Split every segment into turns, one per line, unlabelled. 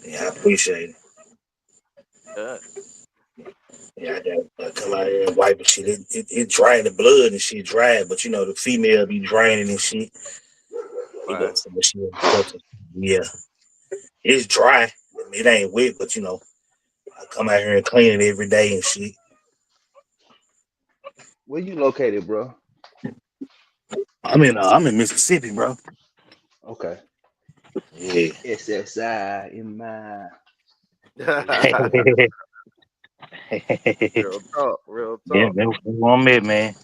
Yeah, I appreciate it.
Yeah.
Yeah, I come out here and wipe the shit. It drain the blood and shit dry, but you know the female be draining and shit. It
Right.
goes to the shit. Yeah, it's dry. It ain't wet, but you know I come out here and clean it every day and shit.
Where you located, bro?
I'm in Mississippi, bro.
Okay.
Yeah.
SSI in my
Real talk. Real
Yeah,
talk.
that's what I'm at, man.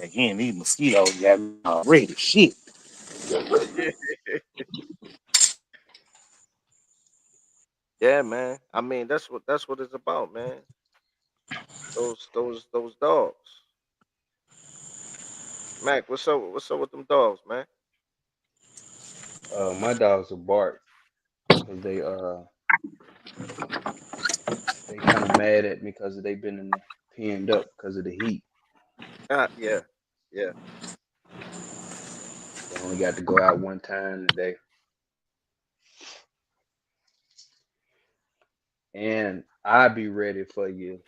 Again, these mosquitoes got me already. Shit.
Yeah, man. I mean, that's what it's about, man. Those dogs. Mac, what's up? What's up with them dogs, man?
my dogs are bark because they kind of mad at me because they've been pinned up because of the heat.
Yeah, yeah.
They only got to go out one time today, and I'll be ready for you.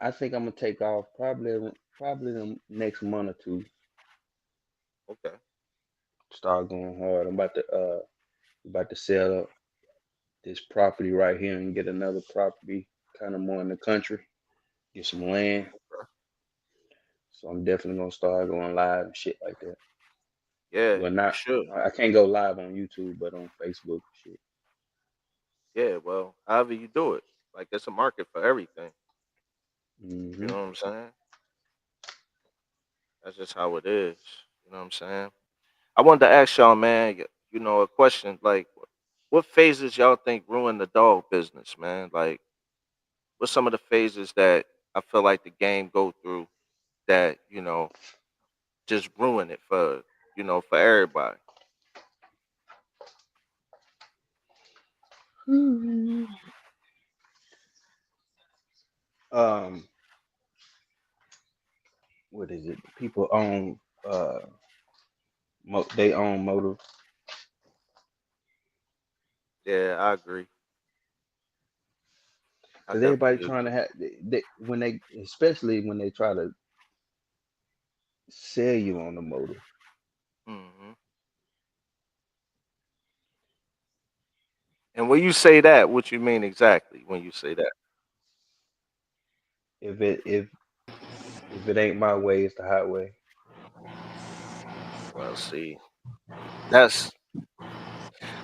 I think I'm gonna take off probably the next month or two.
Okay.
Start going hard. I'm about to sell up this property right here and get another property kind of more in the country. Get some land. So I'm definitely gonna start going live and shit like that.
Yeah,
Well,
you
not
should.
I can't go live on YouTube, but on Facebook shit.
Yeah, well, however you do it, like there's a market for everything. You
Hmm.
know what I'm saying? That's just how it is. You know what I'm saying? I wanted to ask y'all, man. A question like, what phases y'all think ruin the dog business, man? Like, what's some of the phases that I feel like the game go through that just ruin it for everybody?
Um, what is it? People own they own motor.
Yeah, I agree. I
Because everybody
definitely
trying to
agree.
have when they especially when they try to sell you on the motor.
Hmm. And when you say that, what you mean exactly when you say that?
If it if it ain't my way, it's the highway.
Well, see, that's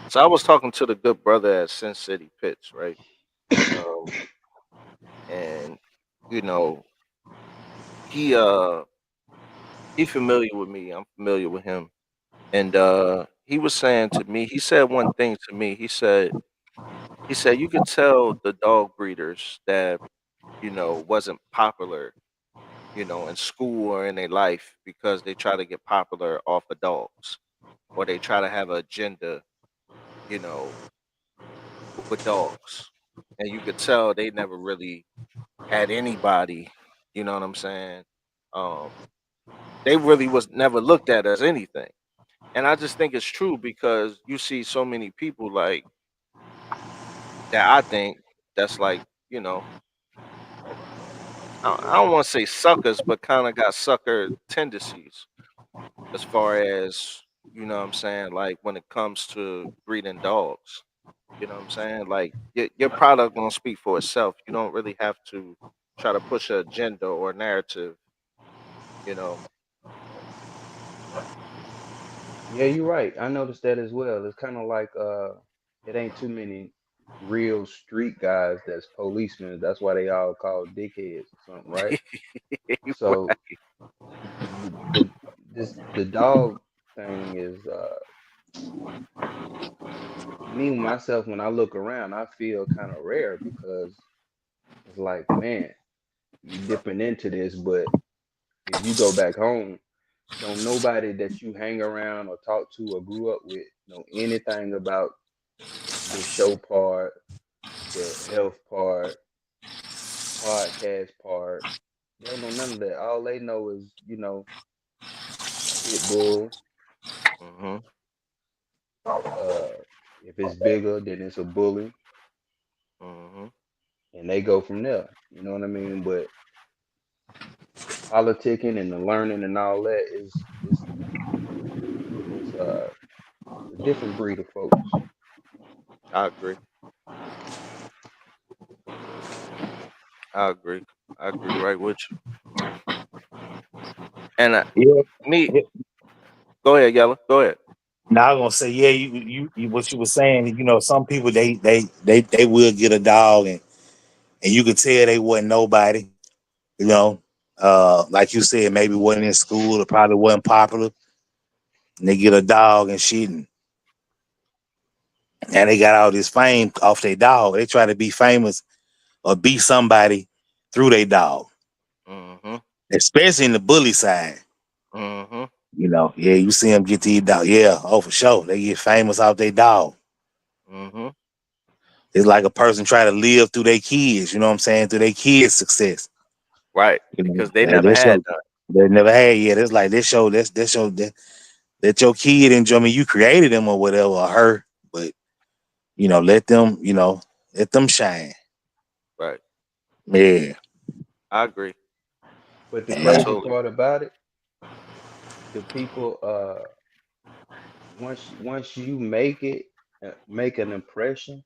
so. I was talking to the good brother at Sin City Pits, right? Um, and you know, he uh he familiar with me. I'm familiar with him, and he was saying to me. He said one thing to me. He said you could tell the dog breeders that wasn't popular, in school or in their life because they try to get popular off of dogs or they try to have an agenda, you know, with dogs. And you could tell they never really had anybody, you know what I'm saying? Um, they really was never looked at as anything. And I just think it's true because you see so many people like that I think that's like, you know, I don't want to say suckers, but kind of got sucker tendencies as far as you know what I'm saying, like when it comes to breeding dogs. You know what I'm saying? Like your product gonna speak for itself. You don't really have to try to push an agenda or narrative. You know.
Yeah, you're right. I noticed that as well. It's kind of like it ain't too many real street guys that's policemen. That's why they all call dickheads or something, right?
You
So
right.
the dog thing is me myself when I look around, I feel kind of rare because it's like, man, you dipping into this, but if you go back home, don't nobody that you hang around or talk to or grew up with know anything about the show part, the health part, podcast part. They don't know none of that. All they know is, pit bull.
Mm-hmm.
Uh, if it's bigger, then it's a bully,
Mm-hmm.
and they go from there. You know what I mean? But politicking and the learning and all that is a different breed of folks.
I agree. I agree. I agree right with you. And
Yeah.
me,
Yeah.
go ahead, Yella. Go ahead.
Now I'm gonna say, yeah, you what you were saying, some people they will get a dog and you could tell they wasn't nobody, you know. Like you said, maybe wasn't in school or probably wasn't popular, and they get a dog and shit, and they got all this fame off their dog. They try to be famous or be somebody through their dog,
Mm-hmm.
especially in the bully side.
Mm-hmm.
Yeah, you see them get these dog. Yeah, oh for sure, they get famous off their dog.
Mm-hmm.
It's like a person try to live through their kids. You know what I'm saying? Through their kids' success.
Right. Because they
And
never
this
had
show
none.
they never had yet. It's like this show that your kid enjoy. I mean, you created him or whatever or her, but let them shine.
Right.
Yeah,
I agree.
But the
I
yeah.
crazy
totally.
part about it, the people, once you make it, make an impression,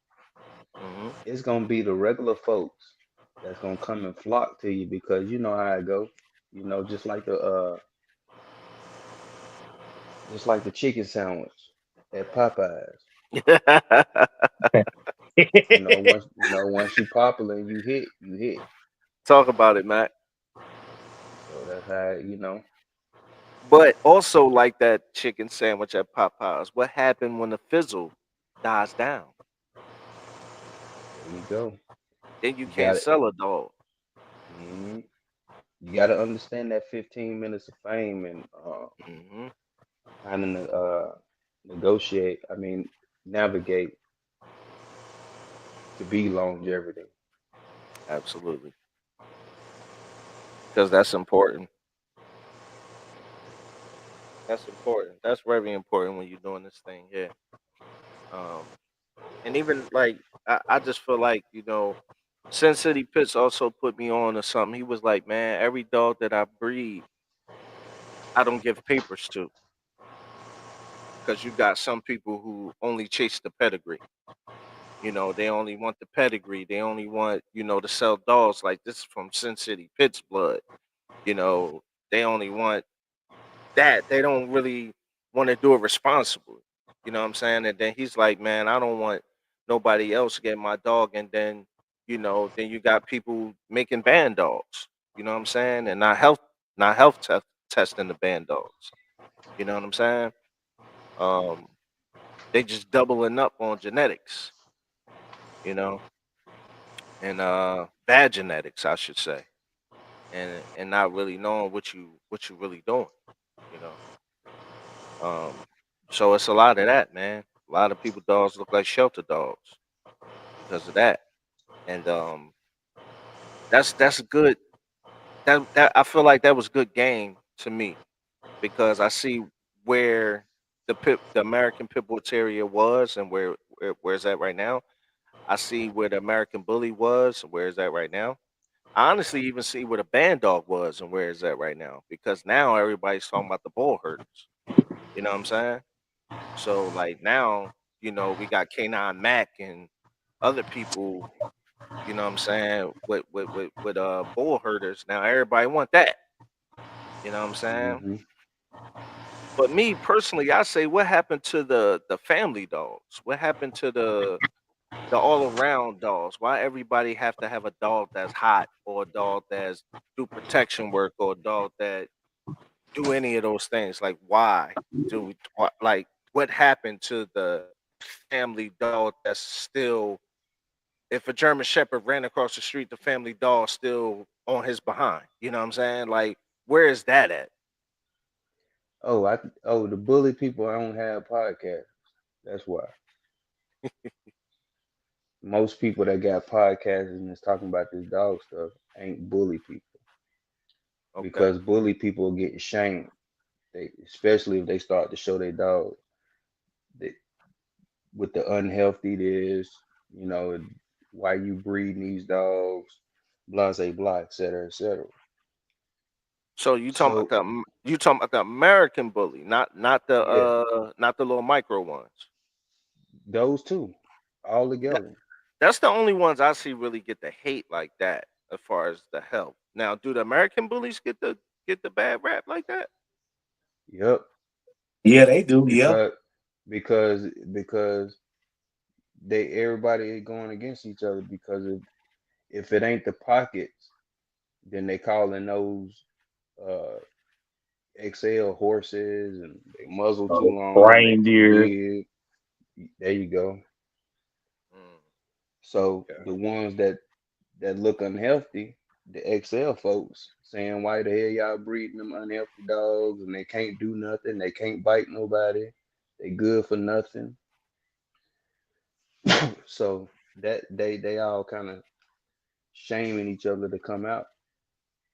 Mm-hmm.
it's gonna be the regular folks that's gonna come and flock to you because you know how it go. You know, just like the chicken sandwich at Popeyes. Once you popular and you hit.
Talk about it, Matt.
So that's how
But also like that chicken sandwich at Popeyes. What happened when the fizzle dies down?
there you go.
Then you
You
can't
got it.
sell a dog.
hmm You got to understand that 15 minutes of fame and
Mm-hmm.
kind of negotiate. I mean, navigate to be longevity.
Absolutely. Because that's important. That's important. That's very important when you're doing this thing here. Um, and even like I just feel like, Sin City Pitts also put me on to something. He was like, man, every dog that I breed, I don't give papers to. Because you got some people who only chase the pedigree. They only want the pedigree. They only want, to sell dogs. Like this is from Sin City Pitts blood. You know, they only want that. They don't really want to do it responsibly. You know what I'm saying? And then he's like, man, I don't want nobody else getting my dog. And then, then you got people making band dogs. You know what I'm saying? And not health testing the band dogs. You know what I'm saying? Um, they just doubling up on genetics, you know, and bad genetics, I should say, and not really knowing what you really doing, you know. Um, so it's a lot of that, man. A lot of people dogs look like shelter dogs because of that, and that's good. That I feel like that was good game to me because I see where the American Pit Bull Terrier was and where's that right now. I see where the American Bully was and where is that right now. I honestly even see where the band dog was and where is that right now because now everybody's talking about the bull herders. You know what I'm saying? So like now, we got K9 Mac and other people, you know what I'm saying, with bull herders. Now everybody want that. You know what I'm saying?
hmm
But me personally, I say what happened to the family dogs? What happened to the all around dogs? Why everybody have to have a dog that's hot or a dog that's do protection work or a dog that do any of those things? Like why like what happened to the family dog that's still if a German Shepherd ran across the street, the family dog still on his behind. You know what I'm saying? Like where is that at?
the bully people don't have podcasts. That's why. Most people that got podcasts and is talking about this dog stuff ain't bully people
Okay.
because bully people are getting shamed. They especially if they start to show their dog that with the unhealthy it is, you know, why you breeding these dogs, blah, blah, blah, et cetera, et cetera.
So
So
you talking about the American bully,
yeah,
not the little micro ones.
those two all
That
together.
that's the only ones I see really get the hate like that as far as the health. Now, do the American bullies get the bad rap like that?
Yep.
Yeah, they do. Yeah.
Because because they everybody going against each other because if it ain't the pockets, then they calling those uh XL horses and they muzzle too long, they too
Reindeer.
big. There you go.
Mm,
So
yeah.
the ones that look unhealthy, the XL folks saying why the hell y'all breeding them unhealthy dogs and they can't do nothing, they can't bite nobody, they good for nothing. So that they all kind of shaming each other to come out.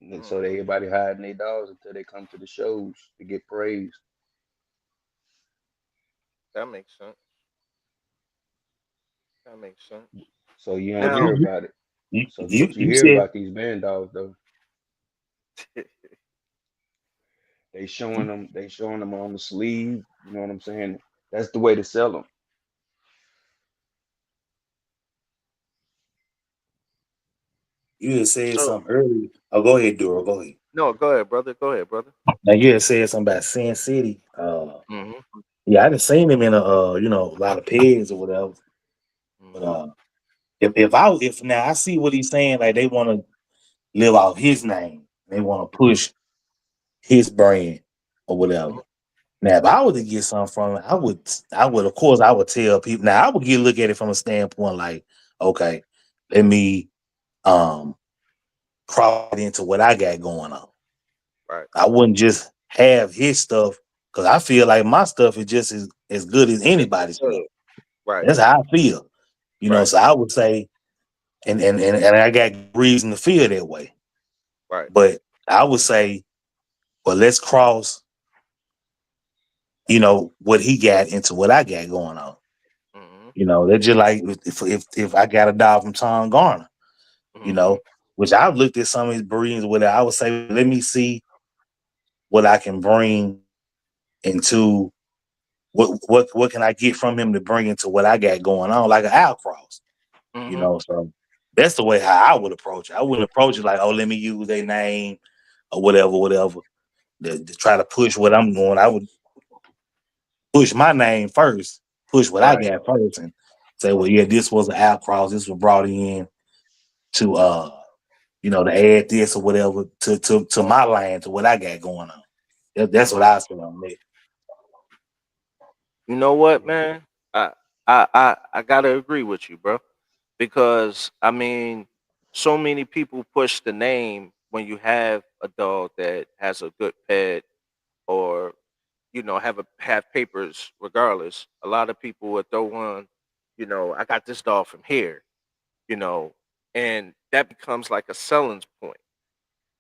And so
Mm,
everybody hiding their dogs until they come to the shows to get praised.
that makes sense. That makes sense.
So you don't
But
Now,
hear about it. But you
you
hear
said
about these band dogs though. They showing them on the sleeve. You know what I'm saying? That's the way to sell them.
you had said
so
something earlier. Oh, go ahead, Duro. Go ahead.
no, go ahead, brother. Go ahead, brother.
Now you had said something about Sin City.
Hmm.
Yeah, I done seen him in a lot of pigs or whatever. But
Hmm.
if now I see what he's saying, like they want to live off his name, they want to push his brand or whatever.
Hmm.
Now, if I were to get something from it, I would, of course, I would tell people. Now, I would look at it from a standpoint like, okay, let me um cross it into what I got going on.
Right.
I wouldn't just have his stuff because I feel like my stuff is just as good as
Just as
anybody's stuff.
good. Right.
That's how I feel,
Right.
So I would say, and I got reason to feel that way.
Right.
But I would say, well, let's cross, what he got into what I got going on.
Hmm.
They're just like if I got a dog from Tom Garner, you
Hmm.
know, which I've looked at some of his breeds with it, I would say, let me see what I can bring into what can I get from him to bring into what I got going on, like an outcross,
Hmm.
So that's the way how I would approach it. I wouldn't approach it like, oh, let me use their name or whatever, to try to push what I'm doing. I would push my name first, push what I
Right.
got first, and say, well, yeah, this was an outcross. This was brought in to to add this or whatever to my line, to what I got going on. That's what
Hmm.
I say on that.
You know what,
Yeah.
man? I I gotta agree with you, bro. Because I mean, so many people push the name when you have a dog that has a good pet or have papers regardless. A lot of people would throw on, I got this dog from here, you know, and that becomes like a selling point.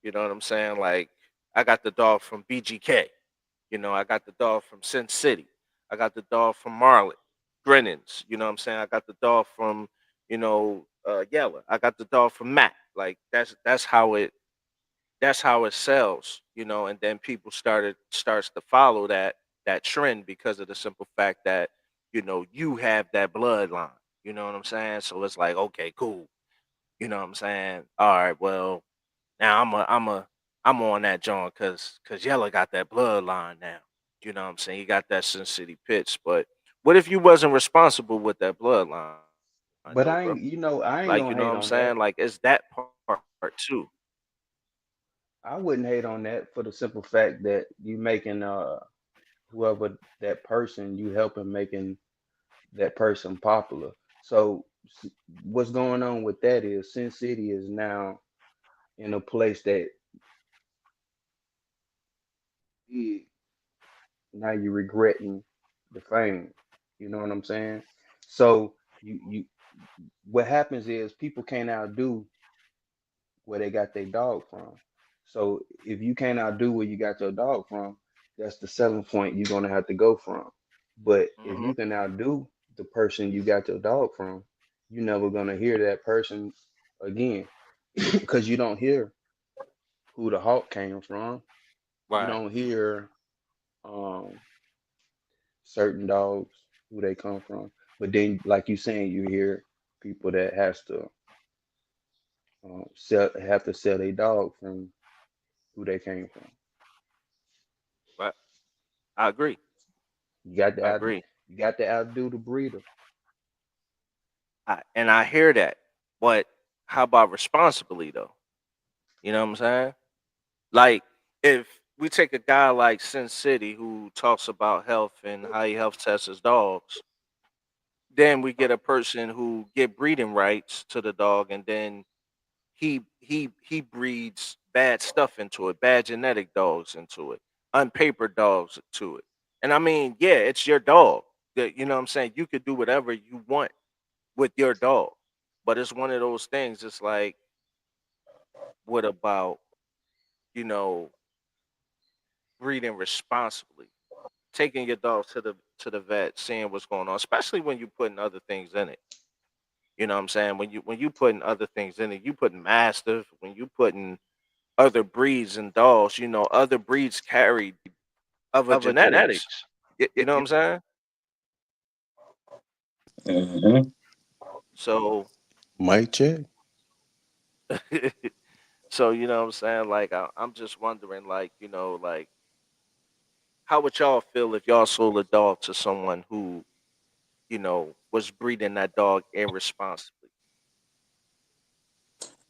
You know what I'm saying? Like I got the dog from BGK. I got the dog from Sin City. I got the dog from Marlin, Brennan's. You know what I'm saying? I got the dog from, Yeller. I got the dog from Matt. Like that's how it sells, and then people starts to follow that trend because of the simple fact that, you have that bloodline. You know what I'm saying? So it's like, okay, cool. You know what I'm saying? All right, well, now I'm on that joint because Yella got that bloodline now. You know what I'm saying? He got that Sin City pitch. But what if you wasn't responsible with that bloodline
But
though, bro?
I ain't
Like, you
gonna
know what
hate
I'm
on that.
saying? Like, it's that part too.
I wouldn't hate on that for the simple fact that you making whoever that person you helping making that person popular. So what's going on with that is Sin City is now in a place that big. Now you're regretting the fame. You know what I'm saying? So you what happens is people can't outdo where they got their dog from. So if you can't outdo where you got your dog from, that's the selling point you're gonna have to go from. But if
Hmm.
you can outdo the person you got your dog from, you're never gonna hear that person again because you don't hear who the hawk came from. You
Right.
don't hear um, certain dogs who they come from. But then, like you saying, you hear people that has to sell their dog from who they came from.
Right. I agree.
You got to
I
out,
agree.
you got to outdo the breeder.
And I hear that, but how about responsibly though? You know what I'm saying? Like if we take a guy like Sin City who talks about health and how he health tests his dogs, then we get a person who get breeding rights to the dog, and then he breeds bad stuff into it, bad genetic dogs into it, unpapered dogs to it. And I mean, yeah, it's your dog. That you know what I'm saying? You could do whatever you want with your dog. But it's one of those things, it's like, what about, you know, breeding responsibly? Taking your dog to the vet, seeing what's going on, especially when you're putting other things in it. You know what I'm saying? When you putting other things in it, you putting mastiff, when you putting other breeds and dogs, other breeds carry other
Other
genetics.
genetics.
You know what I'm saying?
Mm-hmm.
So
Mic check.
so you know what I'm saying? Like I'm just wondering, like, like how would y'all feel if y'all sold a dog to someone who, was breeding that dog irresponsibly?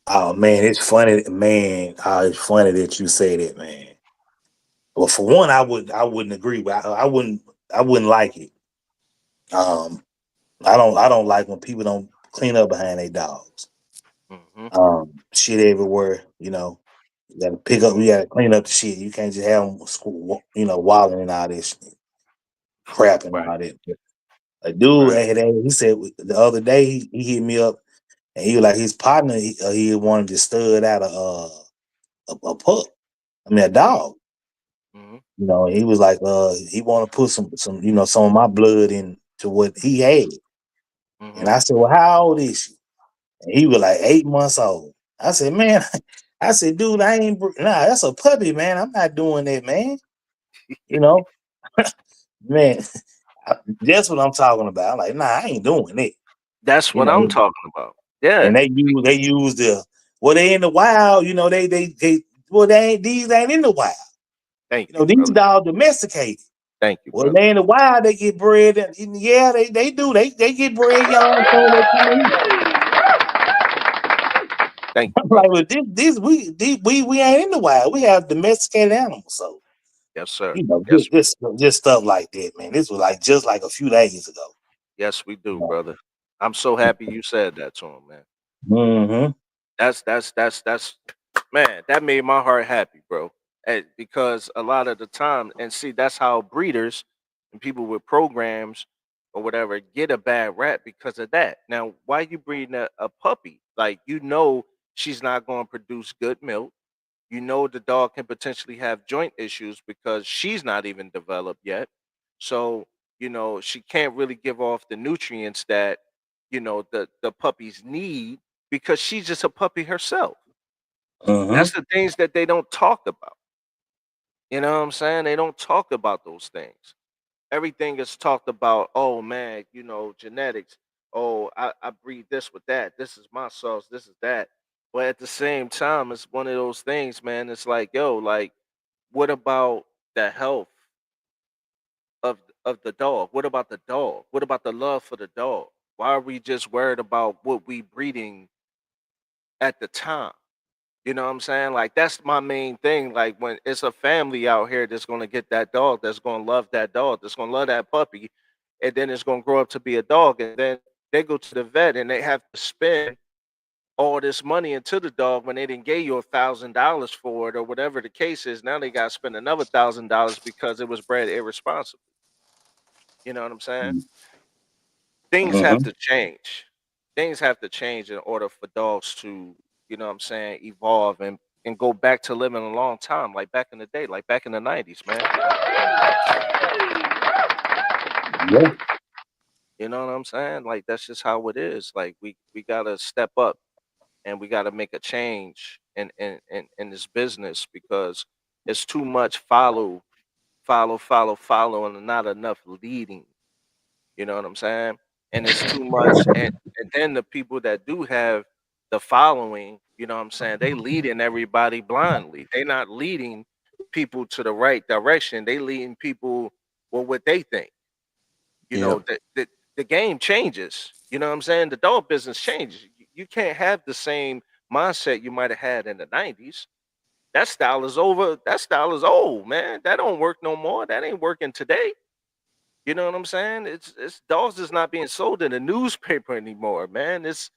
Oh man, it's funny, man. It's funny that you say that, man. Well, for one, I wouldn't agree with. I wouldn't like it. Um, I don't like when people don't clean up behind their dogs.
Hmm.
Shit everywhere. You gotta pick up. You gotta clean up the shit. You can't just have them, wallowing and all this crap and
Right.
all that. A dude,
Right.
he said the other day he hit me up and he was like his partner. He wanted to stud out a pup. I mean a
Hmm.
dog.
Hmm.
He was like he want to put some some of my blood into what he had. And
Hmm.
I said, well, how old is she? And he was like 8 months old. I said, man, I said, dude, nah, that's a puppy, man. I'm not doing that, man. You know, man, that's what I'm talking about. I'm like, nah, I ain't doing it.
That's
You
what I'm
know,
talking about. Yeah.
and they use the well, they in the wild, they well, these ain't in the wild.
Thank you,
These
brother.
dogs domesticated.
Thank you,
Well,
brother.
they in the wild, they get bred, and yeah, they do. They get bred young, so they come in.
Thank you,
I'm like,
brother.
well, we ain't in the wild. We have domesticated animals, so
Yes, sir.
you know,
Yes,
just stuff like that, man. This was like just like a few days ago.
yes, we do,
You
brother. I'm so happy you said that to him, man.
know?
That's man, that made my heart happy, bro. Because a lot of the time, and see, that's how breeders and people with programs or whatever get a bad rap because of that. Now, why you breeding a puppy? Like, she's not going to produce good milk. The dog can potentially have joint issues because she's not even developed yet. So, she can't really give off the nutrients that, the puppies need because she's just a puppy herself.
Mm-hmm.
That's the things that they don't talk about. You know what I'm saying? They don't talk about those things. Everything is talked about, oh man, genetics. Oh, I breed this with that. This is my sauce. This is that. But at the same time, it's one of those things, man. It's like, yo, like, what about the health of the dog? What about the dog? What about the love for the dog? Why are we just worried about what we breeding at the time? You know what I'm saying? Like that's my main thing. Like when it's a family out here that's gonna get that dog, that's gonna love that dog, that's gonna love that puppy, and then it's gonna grow up to be a dog, and then they go to the vet and they have to spend all this money into the dog when they didn't give you $1,000 for it or whatever the case is. Now they got to spend another $1,000 because it was bred irresponsibly. You know what I'm saying? Things have
Mm-hmm.
to change. Things have to change in order for dogs to, you know what I'm saying, evolve and and go back to living a long time, like back in the day, like back in the 90s, man.
Yeah.
You know what I'm saying? Like that's just how it is. Like we gotta step up and we gotta make a change in this business because it's too much follow, and not enough leading. You know what I'm saying? And it's too much, and then the people that do have the following, you know what I'm saying? They leading everybody blindly. They not leading people to the right direction. They leading people with what they think. You
Yeah.
know, the game changes. You know what I'm saying? The dog business changes. You can't have the same mindset you might have had in the 90s. That style is over. That style is old, man. That don't work no more. That ain't working today. You know what I'm saying? It's dogs is not being sold in the newspaper anymore, man. It's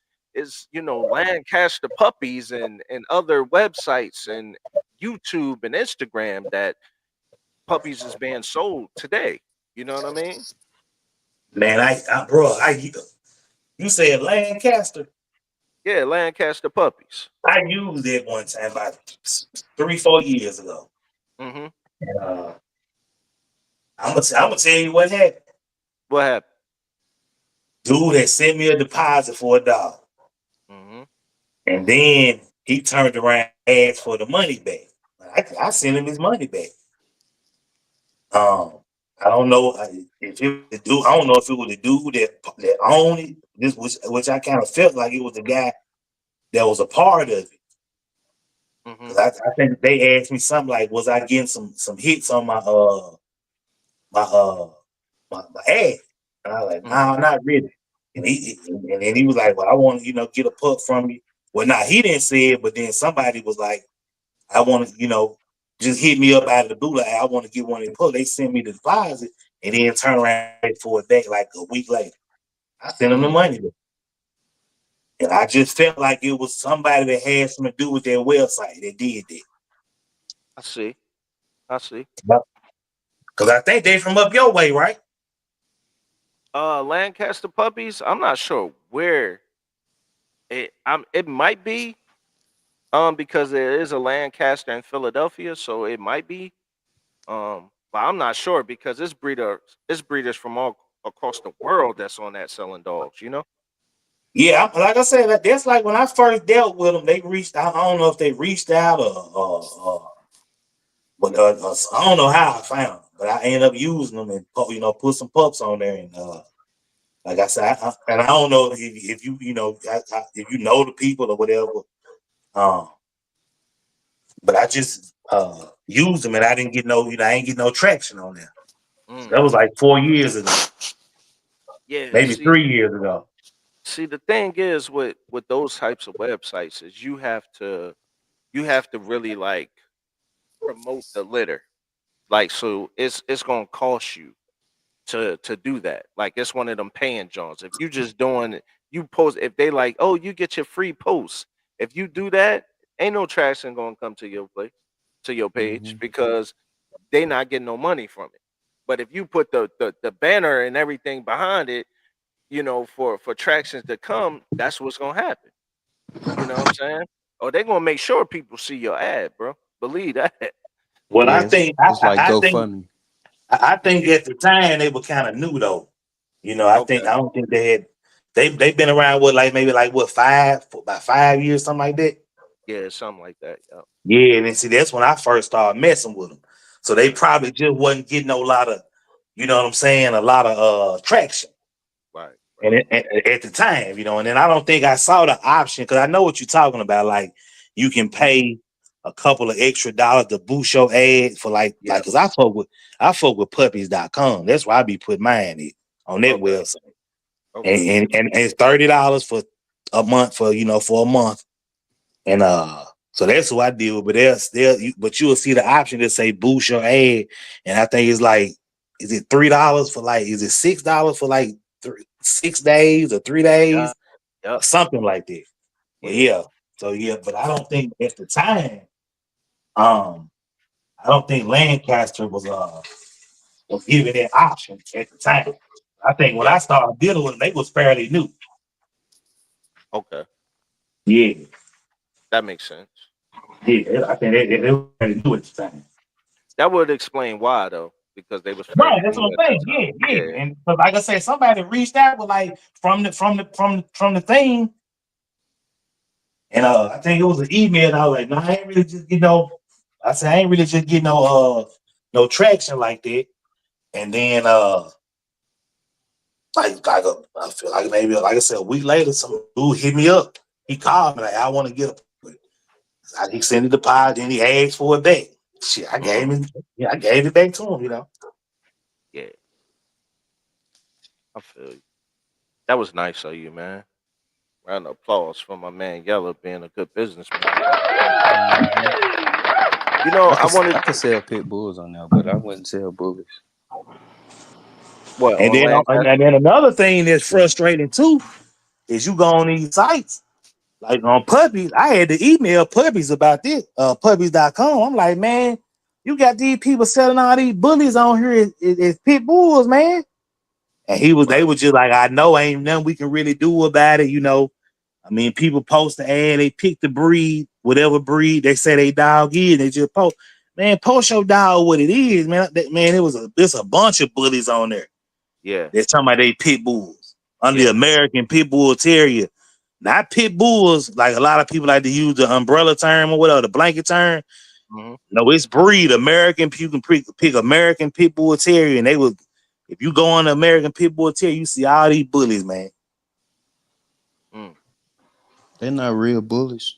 Lancaster puppies and other websites and YouTube and Instagram that puppies is being sold today. You know what I mean?
Man, bro, you said Lancaster.
Yeah, Lancaster puppies.
I used it one time about 3, 4 years ago.
Hmm.
And, I'm gonna tell you what happened.
What happened?
Dude had sent me a deposit for $1,
Hmm.
and then he turned around and asked for the money back. I sent him his money back. Um, I don't know if it was the dude. I don't know if it was the dude that owned it. Which I kind of felt like it was the guy that was a part of it.
Hmm.
Cause I think they asked me something like, "Was I getting some hits on my my ad?" And I was like,
Hmm.
"No, not really." And then he was like, "Well, I want to get a pup from you." Well, nah, he didn't say it, but then somebody was like, "I want to just hit me up out of the blue. Like, I want to get one of the pups." They sent me the deposit, and then turn around for it back like a week later. I sent them the
Hmm.
money back. And I just felt like it was somebody that had something to do with their website that did that.
I see. I see.
Because I think they from up your way, right?
Lancaster puppies. I'm not sure where it might be. Because there is a Lancaster in Philadelphia, so it might be. But I'm not sure because it's breeders from all across the world that's on that selling dogs. You know.
Yeah, like I said, that's like when I first dealt with them. They reached out. I don't know if they reached out but I don't know how I found them. But I ended up using them and put some pups on there. And like I said, and I don't know if if you know the people or whatever. Um, but I just used them and I didn't get I ain't get no traction on there. So
Mm.
that was like 4 years ago,
Yeah.
maybe
See,
3 years ago.
the thing is with those types of websites is you have to really like promote the litter. Like so, it's gonna cost you to do that. Like it's one of them paying Johns. If you just doing you post if they like, oh, you get your free posts. If you do that, ain't no traction gonna come to your place, to your page
Hmm.
because they not getting no money from it. But if you put the banner and everything behind it, for tractions to come, that's what's gonna happen. You know what I'm saying? Or they gonna make sure people see your ad, bro. Believe that.
Well,
Yeah, it's like GoFundMe.
I think at the time they were kind of new though.
Okay.
I don't think they've been around with like maybe like what about 5 years, something like that.
Yeah, something like that. Yeah.
Yeah, and then see that's when I first started messing with them. So they
Mhm.
probably just wasn't getting a lot of, you know what I'm saying, a lot of traction.
Right.
And
Right.
at the time, and then I don't think I saw the option because I know what you're talking about. Like you can
Mhm.
pay a couple of extra dollars to boost your ad for like
Yep.
because I fuck with puppies.com. That's why I be putting mine in on that
Okay.
website.
Okay.
And it's $30 for a month for a month. And so that's what I deal with. But but you will see the option to say boost your ad. And I think it's like, is it $3 for like, is it $6 for like 6 days or 3 days?
Yeah. Yep.
Or something like that. But
Yeah.
yeah. So yeah, but I don't think at the time, um, I don't think Lancaster was giving that option at the time. I think when
Yeah.
I started dealing with them, they was fairly new.
Okay.
Yeah.
That makes sense.
Yeah, I think they were trying to do it at the time.
That would explain why though, because they was
Right,
fairly
that's
new
what
at
I'm
the
saying.
time.
Yeah, yeah.
Yeah,
And but like I said, somebody reached out with like from the thing, and I think it was an email. And I was like, no, I ain't really just I said I ain't really just get no traction like that. And then I feel like maybe like I said a week later, some dude hit me up. He called me like I want to get a. He sent it the pod, then he asked for it back. Shit, I gave him. Yeah, I gave it back to him.
yeah. I feel you. That was nice of you, man. Round of applause for my man Yellow being a good businessman. You know,
I could sell pit bulls on there, but I wouldn't sell bullies.
what
And
on
then
Lancaster?
and then another thing that's frustrating too is you go on these sites like on puppies. I had to email puppies about this, puppies.com. I'm like, man, you got these people selling all these bullies on here as pit bulls, man. And they
Right.
were just like, I know ain't nothing we can really do about it. I mean, people post the ad, they pick the breed, whatever breed they say they dog is, they just post. Man, post your dog what it is, man. Man, there's a bunch of bullies on there.
Yeah,
They're talking about they pit bulls under the
yeah.
American Pit Bull Terrier. Not pit bulls, like a lot of people like to use the umbrella term or whatever, the blanket term.
Mm-hmm.
No, it's breed. American, you can pick American Pit Bull Terrier, and if you go on the American Pit Bull Terrier, you see all these bullies, man.
Mm.
They're not real bullies.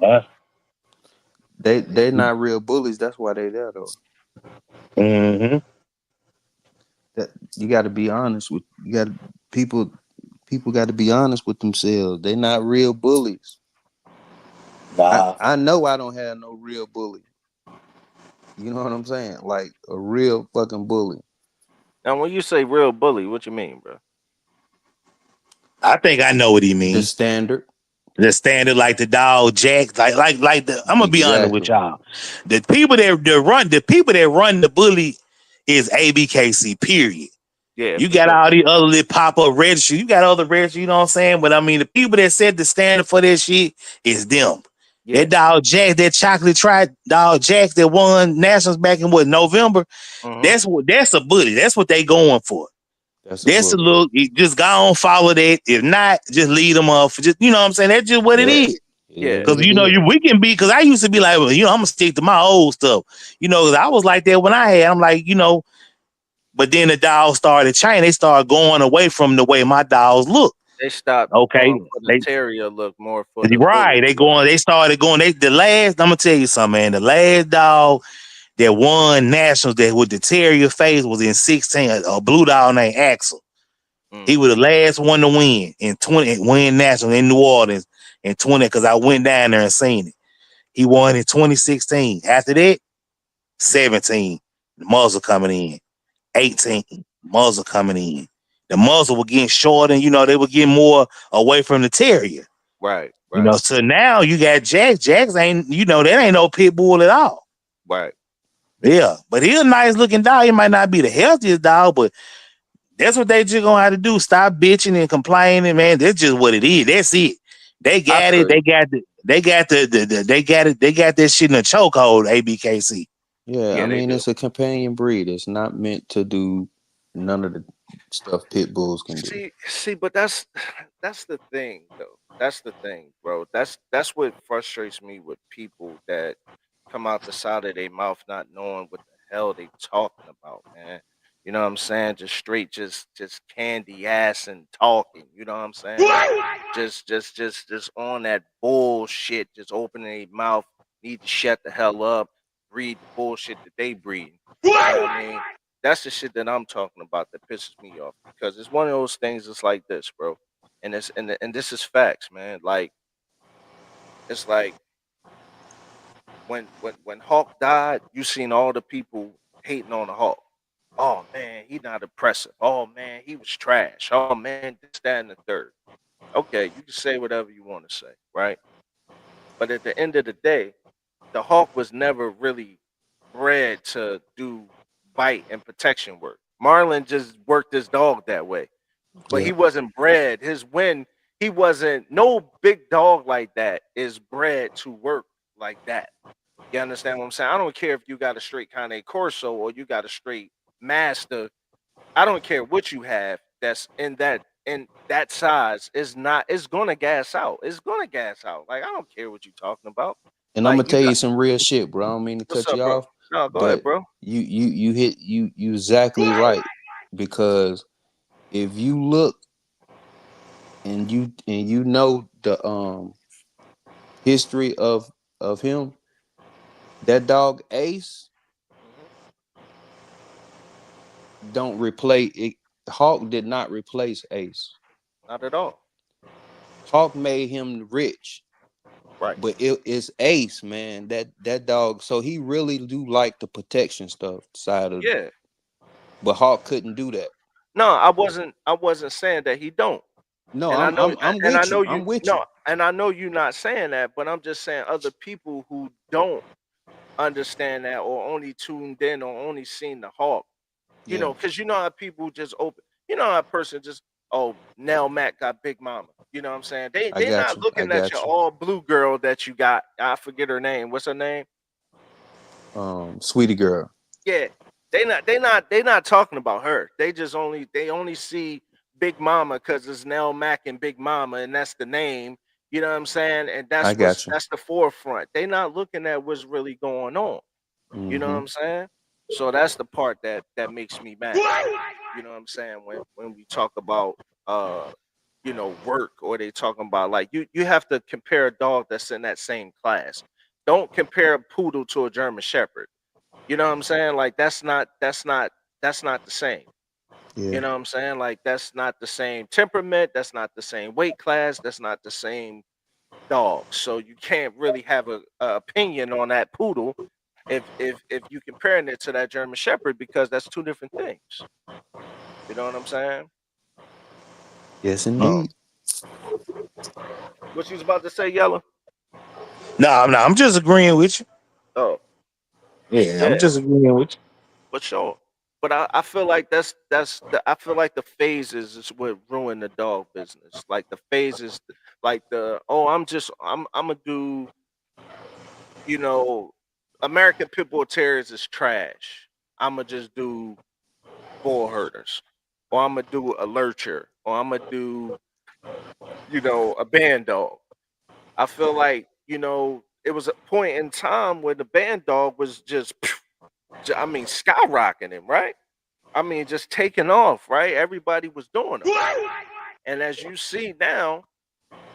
Uh,
They're not real bullies. That's why they there though.
mm-hmm.
That you got to be honest with. You got people. People got to be honest with themselves. They're not real bullies.
Nah,
I know I don't have no real bully. You know what I'm saying? Like a real fucking bully.
Now, when you say real bully, what you mean, bro?
I think I know what he
The
means.
standard.
The standard like the dog Jack, like the. I'm gonna be honest with
Exactly.
y'all. The people that run the bully is ABKC. Period.
Yeah,
You
for
got
sure.
all these other little pop up registry. You got other registry. You know what I'm saying? But I mean, the people that set the standard for that shit is them.
Yeah.
That dog Jack, that chocolate tried dog Jack that won nationals back in November.
Mm-hmm.
That's a bully. That's what they going for.
That's a
That's a
bully.
look. You just go on, follow that. If not, just lead them off. Just what I'm saying. That's just what it
Yep.
is.
It is
Yeah.
what
Cause
it is.
we can be. Cause I used to be like, well, I'm gonna stick to my old stuff. Cause I was like that when I had. I'm like, But then the dogs started changing. They started going away from the way my dogs look.
They stopped
Okay,
going for the terrier look, more for the
right.
bully look.
They started going. The last. I'm gonna tell you something, man. The last dog that won nationals that with the terrier face was in 16. A blue dog named Axel.
Mm.
He was the last one to win in 20. Win national in New Orleans in 20. Because I went down there and seen it. He won in 2016. After that, 17. The muzzle coming in. 18. Muzzle coming in. The muzzle was getting shorter, and they were getting more away from the terrier.
Right. Right.
So now you got Jax. Jax ain't, that ain't no pit bull at all.
Right.
Yeah, but he's a nice looking dog. He might not be the healthiest dog, but that's what they just gonna have to do. Stop bitching and complaining, man. That's just what it is. That's it. They got it. They got that shit in a chokehold, ABKC.
Yeah,
Yeah,
I
they
mean
do.
it's a companion breed. It's not meant to do none of the stuff pit bulls can do.
See, but that's the thing, though. That's the thing, bro. That's what frustrates me with people that come out the side of their mouth not knowing what the hell they talking about, man. You know what I'm saying? Just straight, just candy ass and talking. You know what I'm saying? Just on that bullshit. Just opening their mouth. Need to shut the hell up. Breed the bullshit that they breed. You know what I mean? That's the shit that I'm talking about that pisses me off because it's one of those things. It's like this, bro, and this is facts, man. Like it's like when Hawk died, you seen all the people hating on the Hawk. Oh man, he not impressive. Oh man, he was trash. Oh man, this, that, and the third. Okay, you can say whatever you want to say, right? But at the end of the day, the Hawk was never really bred to do bite and protection work. Marlon just worked his dog that way, but he
Yeah.
wasn't bred. His win, he wasn't no big dog like that is bred to work like that. You understand what I'm saying? I don't care if you got a straight Cane Corso or you got a straight Master. I don't care what you have that's in that size is not it's gonna gas out. It's gonna gas out. Like I don't care what you're talking about.
And I'm
Like
gonna
you
tell
got
you some real shit, bro. I don't mean to
what's
cut
up,
you
bro?
off,
No, go ahead,
but
bro.
you hit you exactly right, because if you look and you know the history of him, that dog Ace
Mhm.
don't replace it. Hawk did not replace Ace.
Not at all.
Hawk made him rich,
Right.
but it's Ace, man. That dog. So he really do like the protection stuff side of,
Yeah.
but Hawk couldn't do that.
No, I wasn't saying that he don't.
No,
And I know
I'm
and I
with
know
you.
you
I'm with you.
no, and I know you're not saying that, but I'm just saying other people who don't understand that or only tuned in or only seen the Hawk. You
Yeah,
know, because you know how people just open, you know how a person just, oh, Nell Mac got Big Mama. You know what I'm saying?
I
They're
got
not
you. I
looking at your
got you.
all blue girl that you got. I forget her name. What's her name?
Sweetie girl.
Yeah. They not talking about her. They only see Big Mama because it's Nell Mac and Big Mama, and that's the name. You know what I'm saying? And
I got you.
that's the forefront. They not looking at what's really going on. You know what
Mm-hmm.
I'm saying? So that's the part that makes me mad. You know what I'm saying? When we talk about uh work, or they talking about, like, you have to compare a dog that's in that same class. Don't compare a poodle to a German shepherd. You know what I'm saying? Like that's not the same.
Yeah.
You know what I'm saying? Like that's not the same temperament, that's not the same weight class, that's not the same dog. So you can't really have a opinion on that poodle if you comparing it to that German shepherd, because that's two different things. You know what I'm saying?
Yes,
Um,
indeed.
what you was about to say, Yellow?
No, I'm just agreeing with you.
Oh,
Yeah, I'm
yeah,
just agreeing with you.
for sure. But I feel like I feel like the phases is what ruined the dog business. Like the phases, like the, oh, I'm gonna do, you know, American Pit Bull Terriers is trash. I'm gonna just do bull herders, or I'm gonna do a lurcher, or I'm gonna do, a band dog. I feel like, it was a point in time where the band dog was just, I mean, skyrocketing, right? I mean, just taking off, right? Everybody was doing them. And as you see now,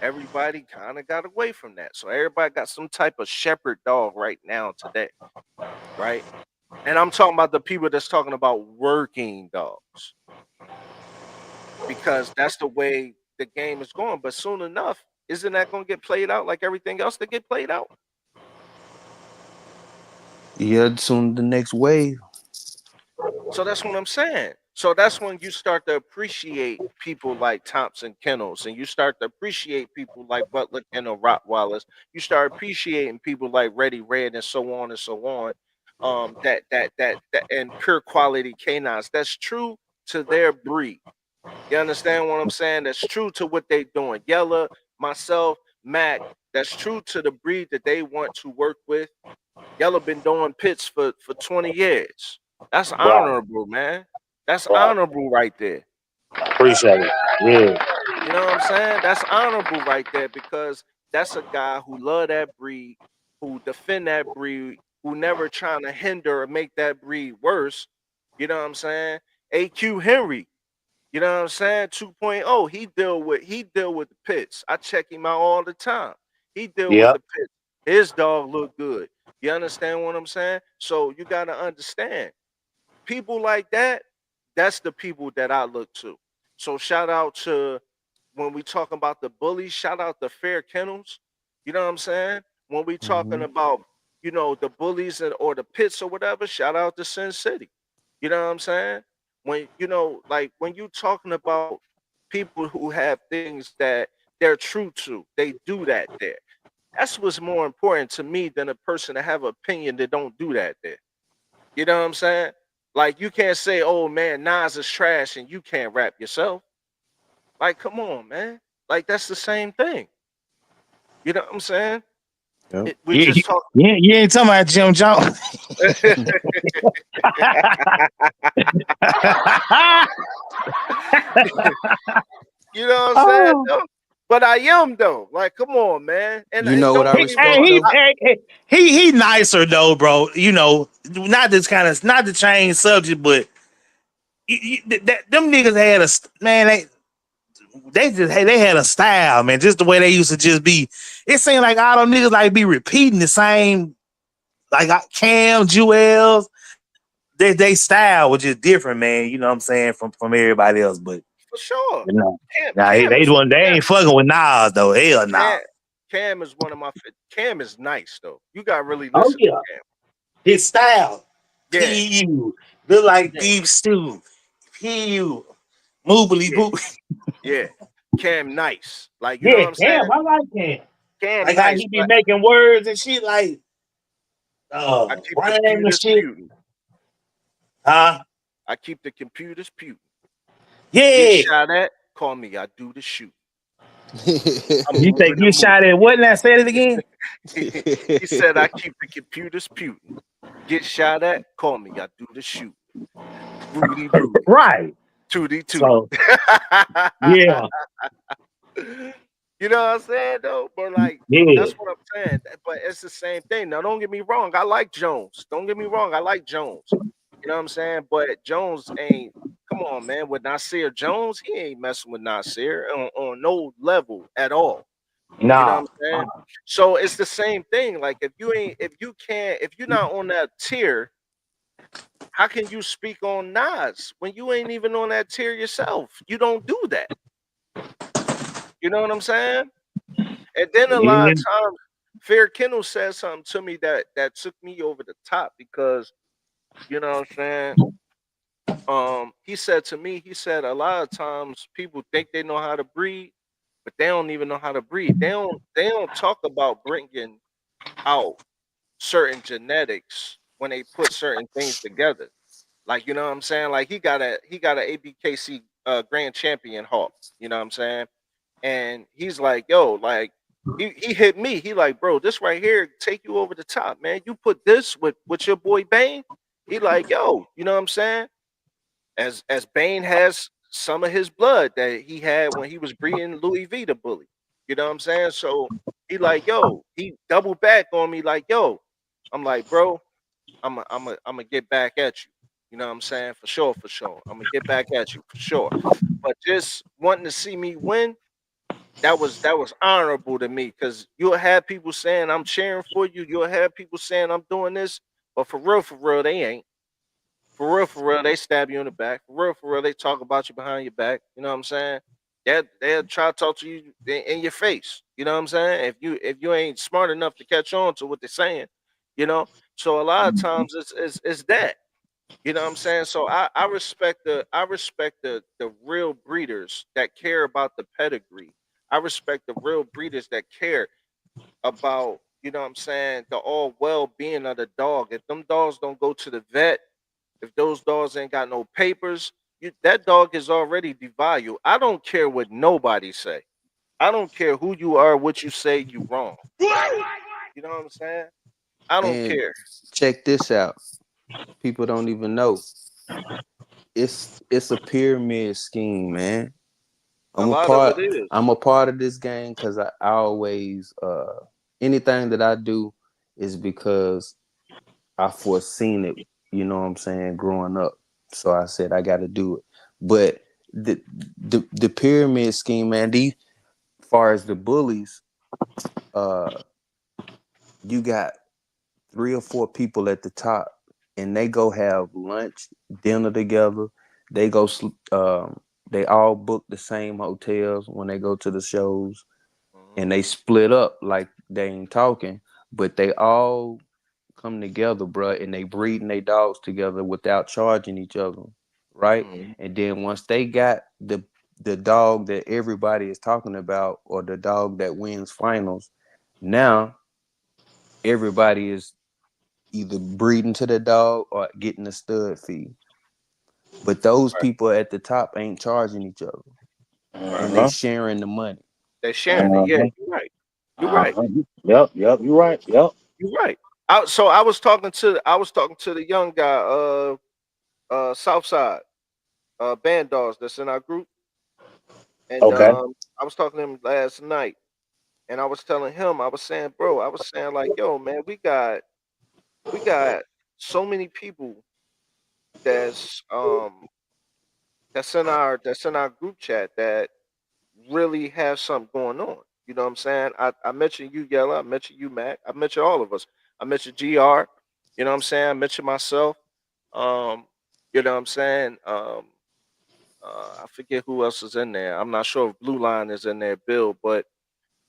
everybody kind of got away from that. So everybody got some type of shepherd dog right now today, right? And I'm talking about the people that's talking about working dogs, because that's the way the game is going. But soon enough, isn't that going to get played out like everything else that get played out?
Yeah, soon the next wave.
So that's what I'm saying. So that's when you start to appreciate people like Thompson Kennels, and you start to appreciate people like Butler Kennel Rottweilers. You start appreciating people like Reddy Red and so on and so on. That and pure quality canines. That's true to their breed. You understand what I'm saying? That's true to what they doing. Yella, myself, Mac. That's true to the breed that they want to work with. Y'all have been doing pits for 20 years. That's
Right,
honorable, man. That's
right.
honorable right there.
Appreciate it. Yeah,
You know what I'm saying? That's honorable right there, because that's a guy who love that breed, who defend that breed, who never trying to hinder or make that breed worse. You know what I'm saying? AQ Henry, you know what I'm saying? 2.0. He deal with the pits. I check him out all the time. He deal with
yeah.
the pits. His dog look good. You understand what I'm saying? So you gotta understand, people like that, that's the people that I look to. So shout out to, when we talking about the bullies, shout out to Fair Kennels. You know what I'm saying? When we talking
Mm-hmm.
about, the bullies or the pits or whatever, shout out to Sin City. You know what I'm saying? When like when you talking about people who have things that they're true to, they do that there. That's what's more important to me than a person that have an opinion that don't do that there. You know what I'm saying? Like you can't say, "Oh man, Nas is trash," and you can't rap yourself. Like, come on, man. Like that's the same thing. You know what I'm saying?
Yep.
We just talk.
You ain't talking about Jim Jones.
You know what I'm saying?
Oh.
Though? But I am though. Like, come on, man.
You
And
know what
don't
I
get me
Hey,
respect
wrong.
though?
he nicer though, bro. You know, not this kind of not the change subject, but them niggas had a man. They just hey, they had a style, man. Just the way they used to just be. It seemed like all them niggas like be repeating the same, like Cam, Jewels. They style was just different, man. You know what I'm saying from everybody else, but
For sure.
you know,
Cam,
nah,
Cam is
they
Cam,
ain't fucking with Nas though. Hell nah.
Cam, Cam is one of my. Cam is nice though. You got to really
Oh
listen to
yeah,
Cam.
his style.
Yeah,
Pu look like
yeah,
beef stew. Pu moobly
yeah,
boo.
yeah. Cam nice. Like you know
Yeah,
what I'm saying?
Cam. I like Cam.
Cam
Like how
nice,
he be
but
making words and shit like
I keep the
rhyme and
computers
shit.
puting.
Huh?
I keep the computers puting. Get
Yeah.
shot at, call me. I do the shoot. I'm
You think
moving the
you shot at what now? Say it again.
movie. He said I keep the computers puting. Get shot at, call me. I do the shoot. Rudy Rudy.
Right.
Tootie Tootie.
So yeah,
You know what I'm saying though? But like
yeah.
that's what I'm saying. But it's the same thing. Now don't get me wrong. I like Jones. Don't get me wrong. I like Jones. You know what I'm saying? But Jones ain't come on, man. With Nasir Jones, he ain't messing with Nasir on no level at all. You know what
Nah.
I'm saying? So it's the same thing. Like if you're not on that tier, how can you speak on Nas when you ain't even on that tier yourself? You don't do that. You know what I'm saying? And then a lot
Yeah.
of times, Fair Kendall said something to me that took me over the top because you know what I'm saying. He said to me, he said a lot of times people think they know how to breed, but they don't even know how to breed. They don't talk about bringing out certain genetics when they put certain things together. Like you know what I'm saying? Like he got a ABKC grand champion hawk. You know what I'm saying? And he's like, yo, like he hit me. He like, bro, this right here take you over the top, man. You put this with your boy Bane. He like, yo, you know what I'm saying? As Bane has some of his blood that he had when he was breeding Louis V the bully. You know what I'm saying? So he like, yo, he doubled back on me like, yo. I'm like, bro, I'm gonna get back at you. You know what I'm saying? For sure, for sure. I'm gonna get back at you for sure. But just wanting to see me win, that was honorable to me because you'll have people saying I'm cheering for you. You'll have people saying I'm doing this, but for real, they ain't. For real, they stab you in the back. For real, they talk about you behind your back. You know what I'm saying? They'll try to talk to you in your face. You know what I'm saying? If you ain't smart enough to catch on to what they're saying, you know. So a lot of times it's that. You know what I'm saying? So I respect the real breeders that care about the pedigree. I respect the real breeders that care about, you know what I'm saying, the all well being of the dog. If them dogs don't go to the vet, if those dogs ain't got no papers, that dog is already devalued. I don't care what nobody say. I don't care who you are, what you say, you wrong. You know what I'm saying? I don't
And
care.
check this out. People don't even know. It's a pyramid scheme, man.
A
I'm a
lot of
part
it is.
I'm a part of this game because I always anything that I do is because I foreseen it, you know what I'm saying, growing up. So I said I gotta do it. But the pyramid scheme, man, these far as the bullies, uh you got 3 or 4 people at the top and they go have lunch, dinner together. They go they all book the same hotels when they go to the shows
Mhm.
and they split up like they ain't talking, but they all come together, bro, and they breeding their dogs together without charging each other, right?
Mhm.
And then once they got the dog that everybody is talking about or the dog that wins finals, now everybody is either breeding to the dog or getting a stud fee. But those
Right.
people at the top ain't charging each other and they
Uh-huh.
sharing the money.
They're sharing it. Yeah, you're right. You're right.
Uh-huh. Yep, you're right. Yep.
You're right. So I was talking to the young guy, Southside, Band Dogs that's in our group, and
Okay.
I was talking to him last night, and I was telling him, I was saying, bro, I was saying like, yo, man, we got so many people that's um that's in our group chat that really have something going on. You know what I'm saying? I mentioned you, Yella. I mentioned you, Mac. I mentioned all of us. I mentioned GR. You know what I'm saying? I mentioned myself. Um, you know what I'm saying? I forget who else is in there. I'm not sure if Blue Line is in there, Bill, but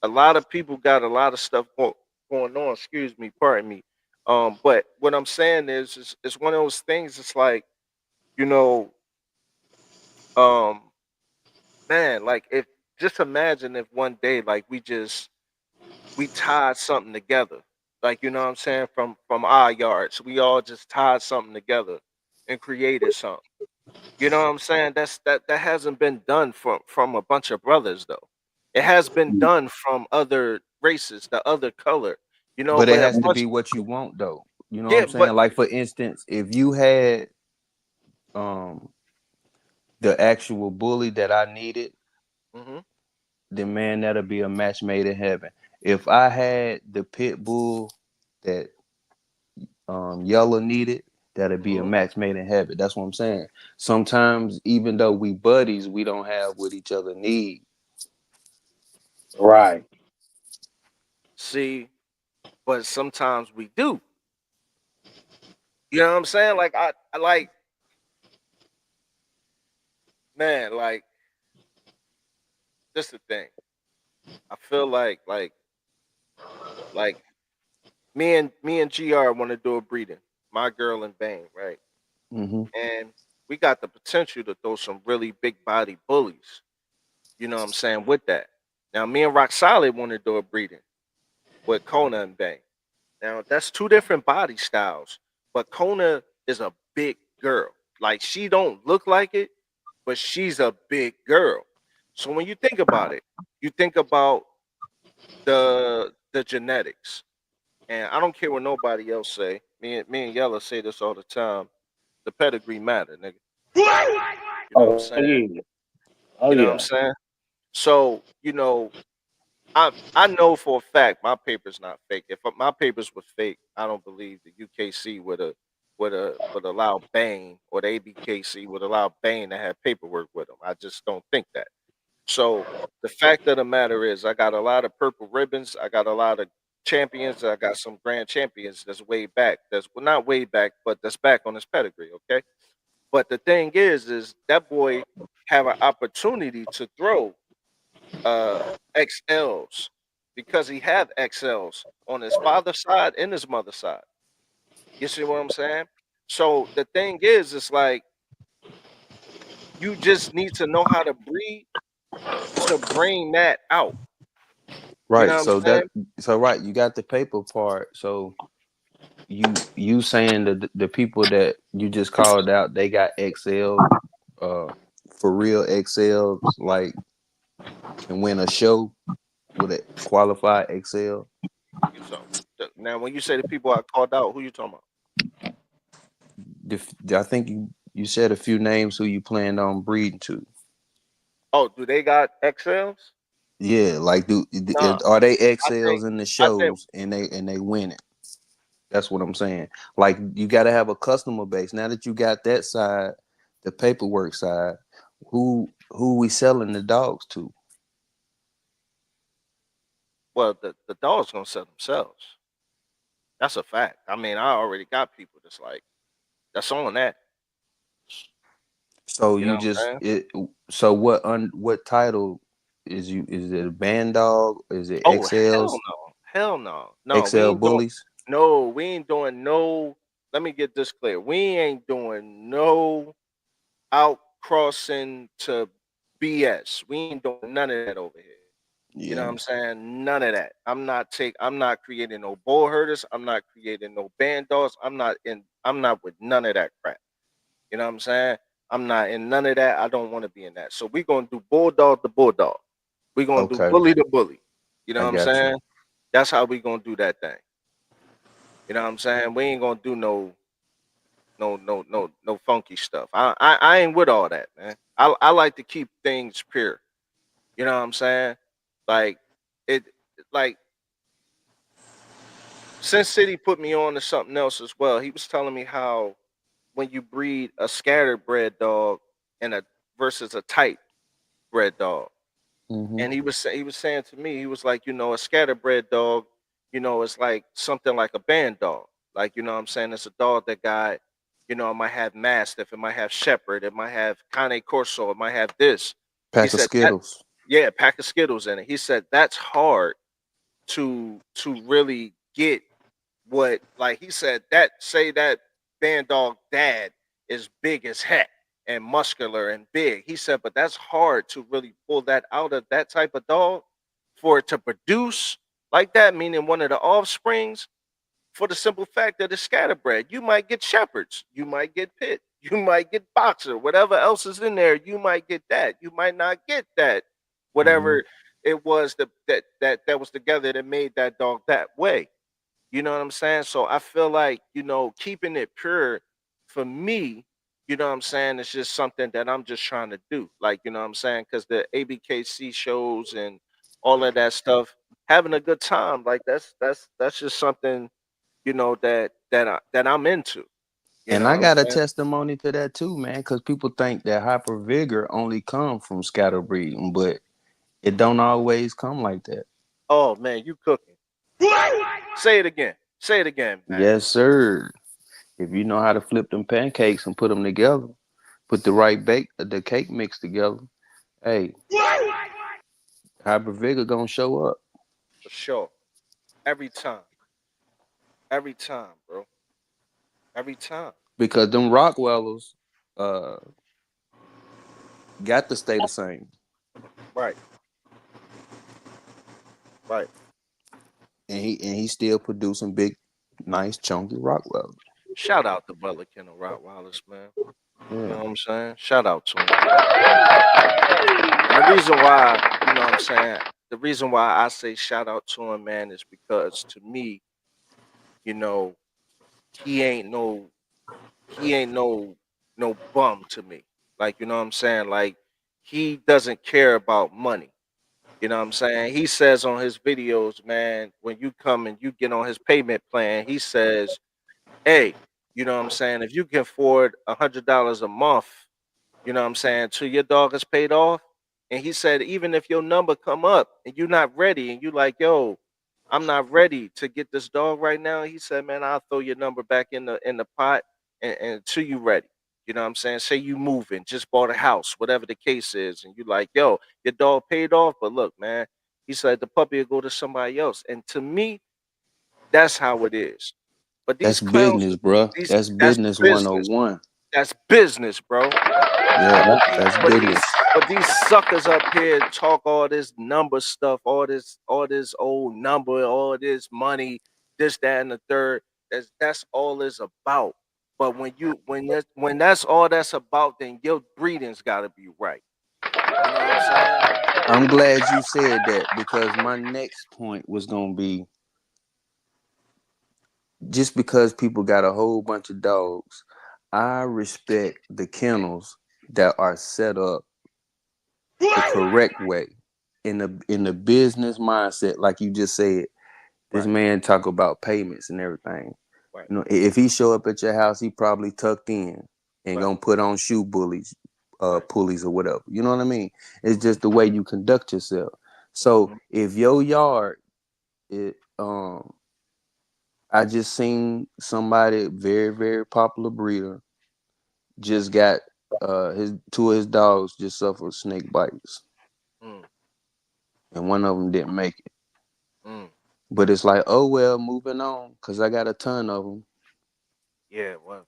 a lot of people got a lot of stuff going on. Excuse me, pardon me. But what I'm saying is, it's one of those things. It's like, you know, um, man, like if just imagine if one day, like we tied something together, like you know what I'm saying, from our yards, we all just tied something together and created something. You know what I'm saying? That hasn't been done from a bunch of brothers though. It has been done from other races, the other color,
But it
but a
has to
bunch.
be what you want though. You know what
Yeah,
I'm
but
saying? Like for instance, if you had um the actual bully that I needed,
mhm,
then man, that'll be a match made in heaven. If I had the pit bull that Yellow needed, that'll be a
mhm.
match made in heaven. That's what I'm saying. Sometimes even though we buddies, we don't have what each other need.
Right.
See, but sometimes we do. You know what I'm saying? Like I like, man, like this the thing. I feel like me and GR want to do a breeding. My girl and Bane, right?
Mm-hmm.
And we got the potential to throw some really big body bullies. You know what I'm saying? With that. Now me and Rock Solid want to do a breeding with Kona and Bane. Now that's two different body styles, but Kona is a big girl. Like she don't look like it, but she's a big girl. So when you think about it, you think about the genetics. And I don't care what nobody else say. Me and Yella say this all the time. The pedigree matter, nigga. You know what I'm
Oh
saying?
yeah. Oh
You know what I'm
yeah.
saying? So, I know for a fact my paper's not fake. If my papers were fake, I don't believe the UKC would allow Bain, or the ABKC would allow Bain to have paperwork with them. I just don't think that. So the fact of the matter is, I got a lot of purple ribbons. I got a lot of champions. I got some grand champions that's way back. That's, well, not way back, but that's back on his pedigree. Okay. But the thing is that boy have an opportunity to throw XLs, because he had XLs on his father's side and his mother's side. You see what I'm saying? So the thing is, it's like you just need to know how to breed to bring that out. You know
Right.
what I'm
So
saying?
right, you got the paper part. So you saying that the people that you just called out, they got XL, uh, for real XL, like can win a show with a qualified XL.
You so now when you say the people I called out, who you talking about?
I think you said a few names who you planned on breeding to.
Oh, do they got XLs?
Yeah, like
Nah,
are they
I think
XLs in the
I think
shows and they win it? That's what I'm saying. Like you got to have a customer base. Now that you got that side, the paperwork side, who we selling the dogs to?
well the dogs gonna sell themselves. That's a fact. I mean, I already got people that's like that's on that.
So
You know
you
what I'm
just
saying?
it. So what title is you? Is it a band dog? Is it
Oh hell
XLs?
no, hell no, no. We
XL
ain't doing
bullies?
no. We ain't doing no. Let me get this clear. We ain't doing no out crossing to BS. We ain't doing none of that over here. You know what
Yeah.
I'm saying? None of that. I'm not creating no bull herders. I'm not creating no band dogs. I'm not with none of that crap. You know what I'm saying? I'm not in none of that. I don't want to be in that. So we're gonna do bulldog to bulldog. We're gonna do
Okay,
bully to bully. You know
I
what I'm
got you.
saying? That's how we gonna do that thing. You know what I'm saying? We ain't gonna do no funky stuff. I ain't with all that, man. I like to keep things pure. You know what I'm saying? Like it like Sin City put me on to something else as well. He was telling me how when you breed a scatterbred dog and a versus a tight bred dog.
Hmm.
And he was saying to me, he was like, you know, a scatterbred dog, you know, it's like something like a band dog. Like, you know what I'm saying? It's a dog that got, you know, it might have Mastiff, it might have Shepherd, it might have Cane Corso, it might have this. He
Pack of
said that,
Skittles.
yeah, pack of Skittles in it. He said that's hard to really get what, like he said, that say that band dog dad is big as heck and muscular and big. He said, but that's hard to really pull that out of that type of dog for it to produce like that, meaning one of the offsprings, for the simple fact that it's scatterbred. You might get shepherds, you might get pit, you might get boxer, whatever else is in there, you might get that. You might not get that,
Hmm.
whatever it was that was together that made that dog that way. You know what I'm saying? So I feel like, you know, keeping it pure for me, you know what I'm saying, it's just something that I'm just trying to do. Like, you know what I'm saying? Because the ABKC shows and all of that stuff, having a good time, like that's just something, you know, that I'm into. You
And
know
I
what I'm
got a
saying?
testimony to that too, man, because people think that hyper vigor only come from scatter breeding, but it don't always come like that.
Oh man, you cooking. Say it again. Say it again, man.
Yes, sir. If you know how to flip them pancakes and put them together, put the right the cake mix together, hey, hyper vigor gonna show up
For sure. Every time. Every time, bro. Every time.
because them Rockwellers uh got to stay the same,
Right. Right.
and he still producing big, nice chunky Rockwellers.
Shout out to Butler Kennel Rottweilers, man. You
Yeah,
know what I'm saying? Shout out to him. And the reason why, you know what I'm saying, the reason why I say shout out to him, man, is because to me, you know, he ain't no he ain't no bum to me. Like, you know what I'm saying? Like he doesn't care about money. You know what I'm saying? He says on his videos, man, when you come and you get on his payment plan, he says, hey, you know what I'm saying? If you can afford $100 a month, you know what I'm saying, till your dog is paid off. And he said, even if your number come up and you're not ready and you like, yo, I'm not ready to get this dog right now. He said, man, I'll throw your number back in the pot and until you ready. You know what I'm saying? Say you moving, just bought a house, whatever the case is, and you like, yo, your dog paid off, but look, man, he said the puppy will go to somebody else. And to me, that's how it is. But these
that's
clowns,
business, bruh.
these
That's
that's
business
business.
101.
That's business, bro.
Yeah,
But
that's
but
business.
these suckers up here talk all this number stuff, all this old number, all this money, this, that, and the third. That's all it's about. But when that's all that's about, then your breeding's gotta be right. You know what I'm saying?
I'm glad you said that because my next point was gonna be just because people got a whole bunch of dogs, I respect the kennels that are set up the correct way in the business mindset, like you just said. This
Right,
man talk about payments and everything.
right,
You know, if he show up at your house, he probably tucked in and
right,
gonna put on shoe bullies,
right.
pulleys or whatever. You know what I mean? It's just the way you conduct yourself. So
Mhm.
if your yard, it I just seen somebody very popular breeder just got his two of his dogs just suffered snake bites,
Mm,
and one of them didn't make it.
mm.
But it's like, oh well, moving on, cause I got a ton of them.
Yeah, well,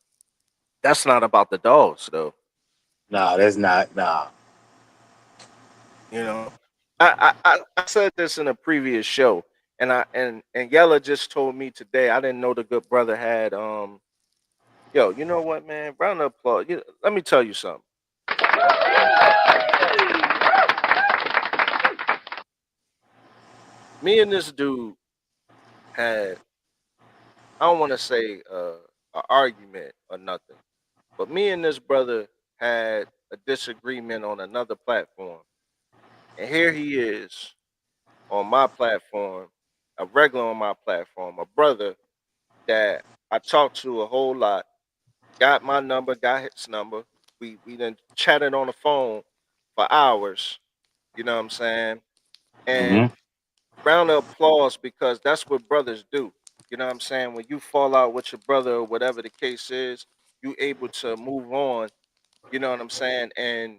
that's not about the dogs though.
No, that's not. Nah.
You know, I said this in a previous show, and and Yella just told me today. I didn't know the good brother had Yo, you know what, man? Round of applause. Let me tell you something. Me and this dude had, I don't want to say an argument or nothing, but me and this brother had a disagreement on another platform, and here he is on my platform, a regular on my platform, a brother that I talk to a whole lot, got my number, got his number. We then chatted on the phone for hours. You know what I'm saying? And
Mm-hmm.
round of applause because that's what brothers do. You know what I'm saying? When you fall out with your brother or whatever the case is, you able to move on. You know what I'm saying? And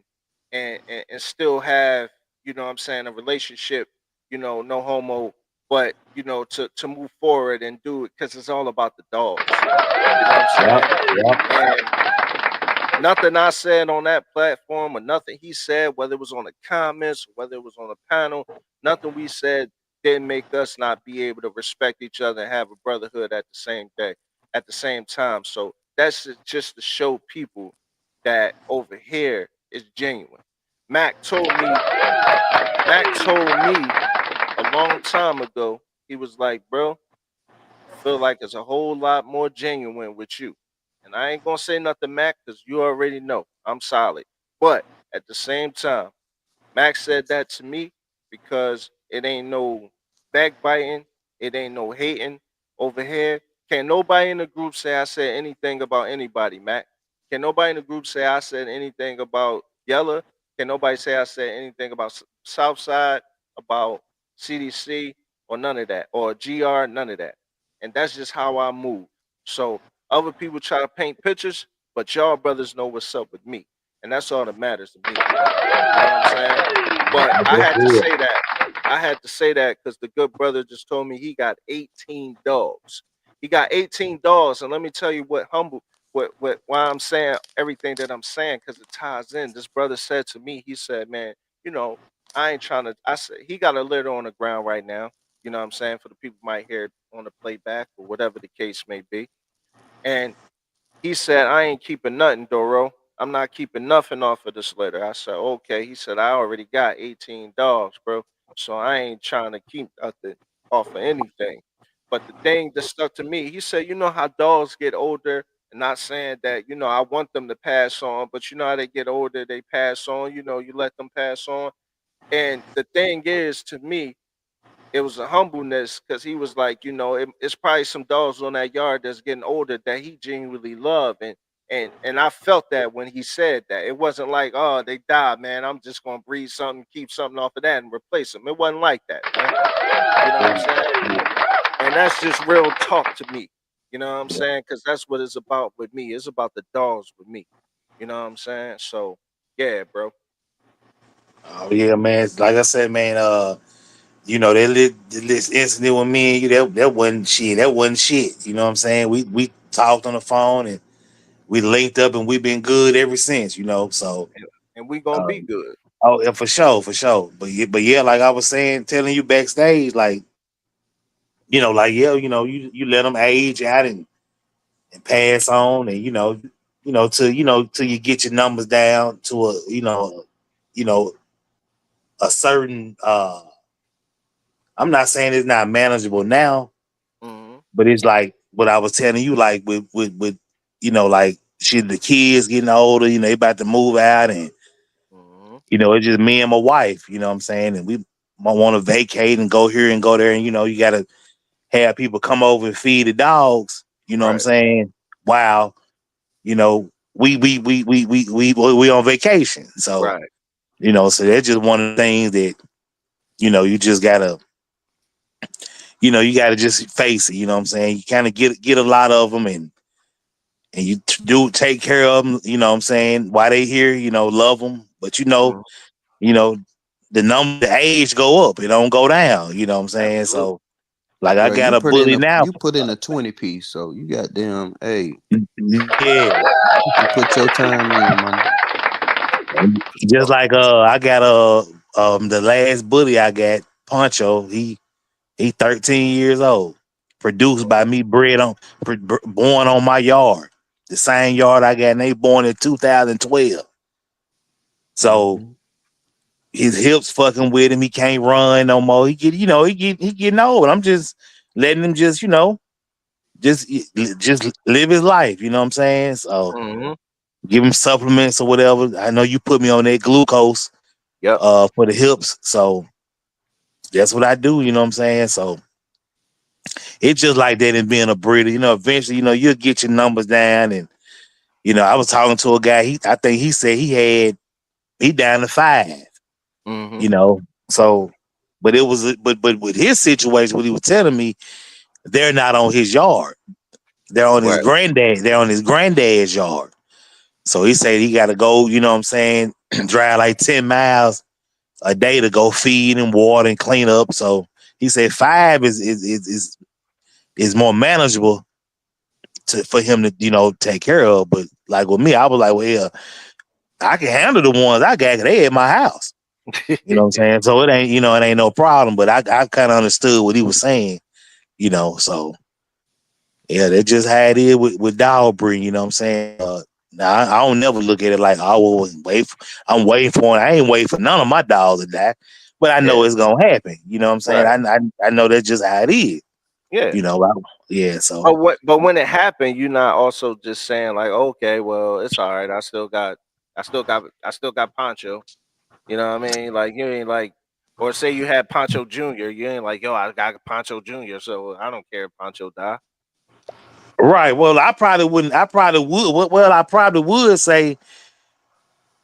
still have, you know what I'm saying, a relationship. You know, no homo, but you know to move forward and do it because it's all about the dogs. You know what I'm
Yep.
saying?
Yep.
And nothing I said on that platform or nothing he said, whether it was on the comments, whether it was on the panel, nothing we said didn't make us not be able to respect each other and have a brotherhood at the same day, at the same time. So that's just to show people that over here is genuine. Mac told me, Mac told me a long time ago, he was like, bro, I feel like it's a whole lot more genuine with you. And I ain't gonna say nothing, Mac, because you already know I'm solid. But at the same time, Max said that to me because it ain't no backbiting, it ain't no hating over here. Can't nobody in the group say I said anything about anybody, Mac. Can nobody in the group say I said anything about Yella? Can nobody say I said anything about Southside, about CDC, or none of that, or GR, none of that. And that's just how I move. So other people try to paint pictures, but y'all brothers know what's up with me. And that's all that matters to me. You know what I'm saying? But I
That's
had to
real.
say that. I had to say that because the good brother just told me he got 18 dogs. He got 18 dogs, and let me tell you what humble, what why I'm saying everything that I'm saying because it ties in. This brother said to me, he said, "Man, you know, I ain't trying to." I said he got a litter on the ground right now. You know what I'm saying? For the people who might hear it on the playback or whatever the case may be, and he said, I ain't keeping nothing, Doro. I'm not keeping nothing off of this litter. I said, okay. He said, I already got 18 dogs, bro. So I ain't trying to keep nothing off of anything. But the thing that stuck to me, he said, you know how dogs get older, and not saying that, you know, I want them to pass on, but you know how they get older, they pass on, you know, you let them pass on. And the thing is, to me, it was a humbleness because he was like, you know, it's probably some dogs on that yard that's getting older that he genuinely love, and I felt that when he said that. It wasn't like, oh, they died, man. I'm just gonna breed something, keep something off of that, and replace them. It wasn't like that, man. You know what I'm saying? And that's just real talk to me. You know what I'm saying? Because that's what it's about with me. It's about the dogs with me. You know what I'm saying? So yeah, bro.
Oh yeah, man. Like I said, man. You know this incident with me and you. That wasn't shit. That wasn't shit. You know what I'm saying? We talked on the phone and we linked up and we've been good ever since. You know. So
And we gonna be
um,
good.
oh yeah, for sure, for sure. But yeah, like I was saying, telling you backstage, like like yeah, you let them age out and pass on, and till you get your numbers down to a you know a certain. I'm not saying it's not manageable now,
Hmm.
but it's like what I was telling you, like with like shit, the kids getting older, they about to move out, and
Hmm.
it's just me and my wife, you know what I'm saying, and we might want to vacate and go here and go there, and you gotta have people come over and feed the dogs, you know what I'm
Right.
saying? Wow, we on vacation, so
Right.
so that's just one of the things that you just gotta you gotta just face it, you know what I'm saying? You kind of get a lot of them, and you do take care of them, you know what I'm saying? While they here, love them, but
Mhm.
you know, the age go up, it don't go down, you know what I'm saying?
Absolutely.
So like I
Bro,
got a bully now.
you put in a 20 piece, so you got damn, hey,
Yeah.
you put your time in, man.
Just like I got the last bully I got, Poncho, he 13 years old. Produced by me, born on my yard. The same yard I got, and they born in 2012. So,
Hmm.
his hips fucking with him. He can't run no more. He getting old. I'm just letting him just live his life. You know what I'm saying? So
Mm-hmm.
give him supplements or whatever. I know you put me on that glucose
Yep.
for the hips. So that's what I do. You know what I'm saying? So it's just like that in being a breeder. Eventually, you'll get your numbers down. And I was talking to a guy. I think he said he down to 5.
Mm-hmm.
So, but with his situation, what he was telling me, they're not on his yard. They're on his
Right.
granddad. They're on his granddad's yard. So he said he got to go. You know what I'm saying? Drive like 10 miles a day to go feed and water and clean up. So he said 5 is more manageable for him to take care of. But like with me, I was like, well, yeah, I can handle the ones I got. 'Cause they at my house. You know what I'm saying? So it ain't no problem. But I kind of understood what he was saying. So yeah, that's just how it is with dog breeding. You know what I'm saying? Now I don't never look at it like I'm waiting for it. I ain't waiting for none of my dogs to die, but I know
Yeah.
it's gonna happen. You know what I'm saying?
Right.
I know that's just how it is.
Yeah.
Yeah. So
But when it happened, you're not also just saying like, okay, well, it's all right. I still got Poncho. You know what I mean? Like you ain't like, or say you had Poncho Junior. You ain't like, yo, I got Poncho Junior, so I don't care if Poncho die.
right. Well, I probably wouldn't. I probably would. Well, I probably would say,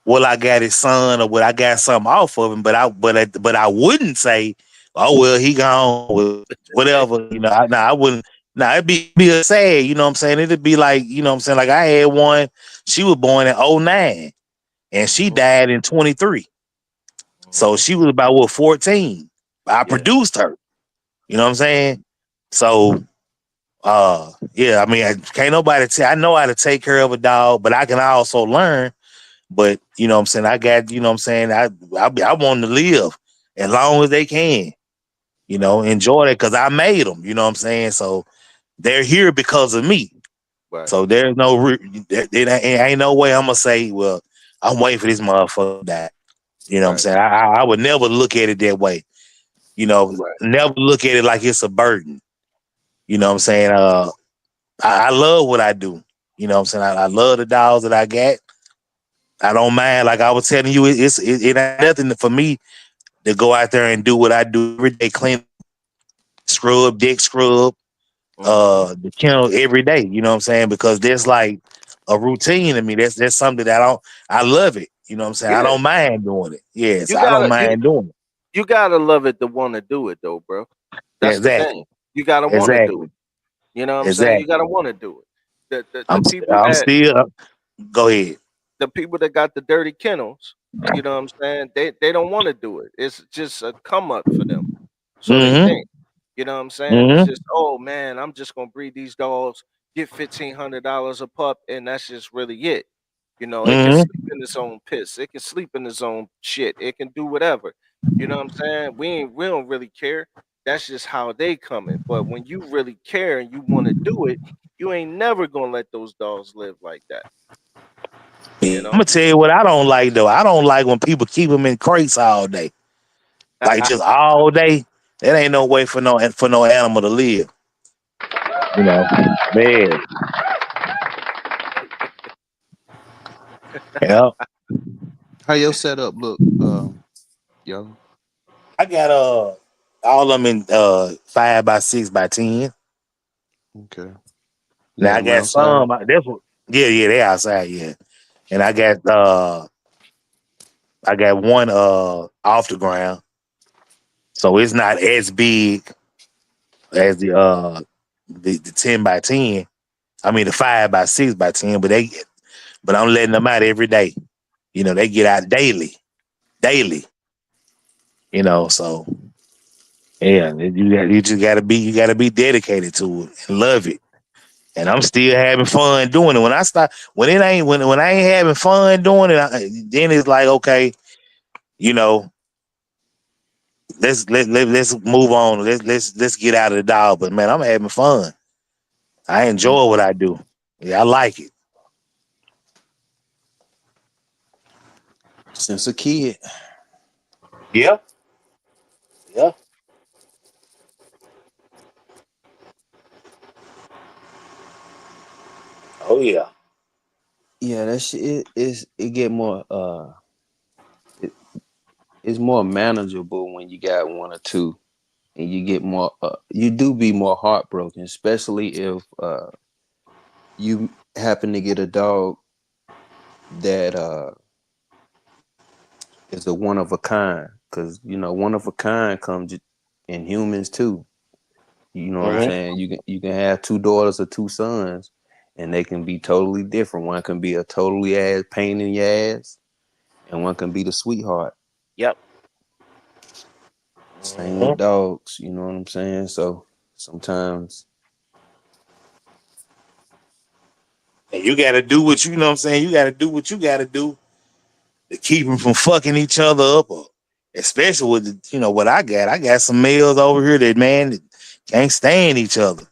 well, I got his son, or what I got something off of him. But I wouldn't say, oh well, he gone, whatever. I wouldn't. Nah, it'd be a sad. You know what I'm saying? It'd be like, you know what I'm saying. Like I had one. She was born in '09, and she
Mm-hmm.
died in 23. So
Mm-hmm.
she was about 14. I
Yeah.
produced her. You know what I'm saying? So yeah, I mean, can't nobody tell. I know how to take care of a dog, but I can also learn. But you know what I'm saying? I got, you know what I'm saying? I want them to live as long as they can,
Right.
enjoy it because I made them, you know what I'm saying? So they're here because of me.
Right.
So there's no, ain't no way I'm gonna say, well, I'm waiting for this motherfucker to die. You know what I'm
Right.
saying? I would never look at it that way.
Right.
Never look at it like it's a burden. You know what I'm saying? I love what I do. You know what I'm saying? I love the dogs that I got. I don't mind. Like I was telling you, it ain't nothing for me to go out there and do what I do every day, clean, scrub, dick scrub,
Mm-hmm.
the kennel every day. You know what I'm saying? Because that's like a routine to me. That's something that I love it. You know what I'm saying? I
Yeah.
don't mind doing it. Yes,
You
I don't
gotta you
mind doing it.
you gotta love it to want to do it though, bro. That's the
Exactly.
thing. You gotta want to do
Exactly.
it. You know what I'm saying? You
Exactly.
gotta want to do it. The
I'm
people
I'm
that
still go ahead.
got the dirty kennels, you know what I'm saying? They don't want to do it. It's just a come up for them. So they
Mm-hmm.
think, you know what I'm saying? It's
Mm-hmm.
just, oh man, I'm just gonna breed these dogs, get $1,500 a pup, and that's just really it. It can
Mm-hmm.
sleep in its own piss, it can sleep in its own shit, it can do whatever. You know what I'm saying? We don't really care. That's just how they coming. But when you really care and you want to do it, you ain't never gonna let those dogs live like that. You
I'm
know?
gonna tell you what I don't like though. I don't like when people keep them in crates all day, like just all day. That ain't no way for no animal to live. Man. Yeah,
How your setup look, yo?
I got all of them in 5x6x10.
Okay. You
Now
got
I
them
got
outside?
some. That's what. Yeah, they outside. Yeah, and I got one off the ground, so it's not as big as the 10x10. I mean the 5x6x10, but I'm letting them out every day. They get out daily. So yeah, you just gotta be dedicated to it and love it. And I'm still having fun doing it. When I ain't having fun doing it, then it's like, okay, you know, let's move on. Let's get out of the dog. But man, I'm having fun. I enjoy what I do. Yeah, I like it.
Since a kid.
Yeah, yeah. Oh yeah.
Yeah, that shit it get more it, it's more manageable when you got one or two, and you get more you do be more heartbroken, especially if you happen to get a dog that is a one of a kind, because one of a kind comes in humans too. You know what I'm
Right.
Hmm.
saying? You can have two daughters or two sons, and they can be totally different. One can be a totally ass pain in your ass, and one can be the sweetheart.
Yep.
Same
Hmm.
with dogs. You know what I'm saying? So sometimes,
And you got to do what you know. What I'm saying, you got to do what you got to do to keep them from fucking each other up. Or especially with what I got. I got some males over here that man that can't stand each other.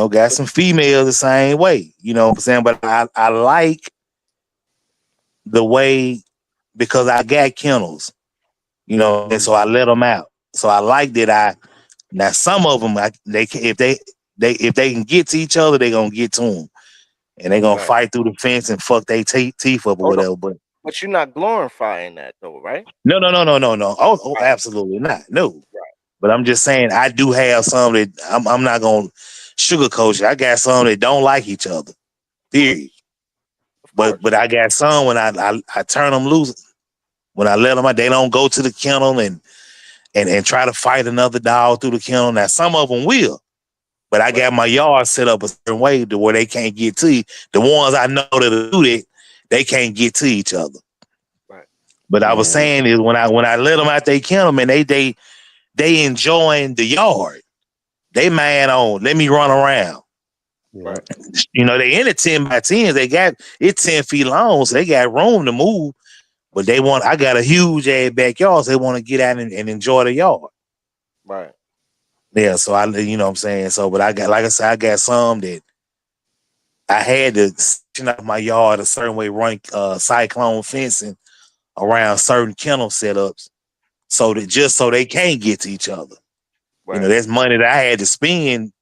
Got some females the same way. You know what I'm saying? But I like the way because I got kennels. And so I let them out. So I like that. Now some of them if they can get to each other, they gonna get to them, and they gonna
Right.
fight through the fence and fuck their teeth up or
Hold on.
whatever. But
But you're not glorifying that though, right?
no, no, no, no, no, no. Oh,
Right.
absolutely not. No.
Right.
But I'm just saying I do have some that I'm not gonna sugarcoat you. I got some that don't like each other.
Of course.
Period.
Of
But
course.
I got some when I turn them loose. When I let them out, they don't go to the kennel and try to fight another dog through the kennel. Now some of them will, but I
Right.
got my yard set up a certain way to where they can't get to you. The ones I know that do that, they can't get to each other.
Right.
But I was
man,
saying is when I let them out they kennel, man, they enjoying the yard. They man on, let me run around.
yeah,
Right.
They in the 10 by 10s. They got it 10 feet long, so they got room to move. But I got a huge ass backyard, so they want to get out and enjoy the yard.
Right.
Yeah, so what I'm saying. So, but I got, like I said, I got some that I had to section out my yard a certain way, run cyclone fencing around certain kennel setups, so that just so they can't get to each other.
Right.
That's money that I had to spend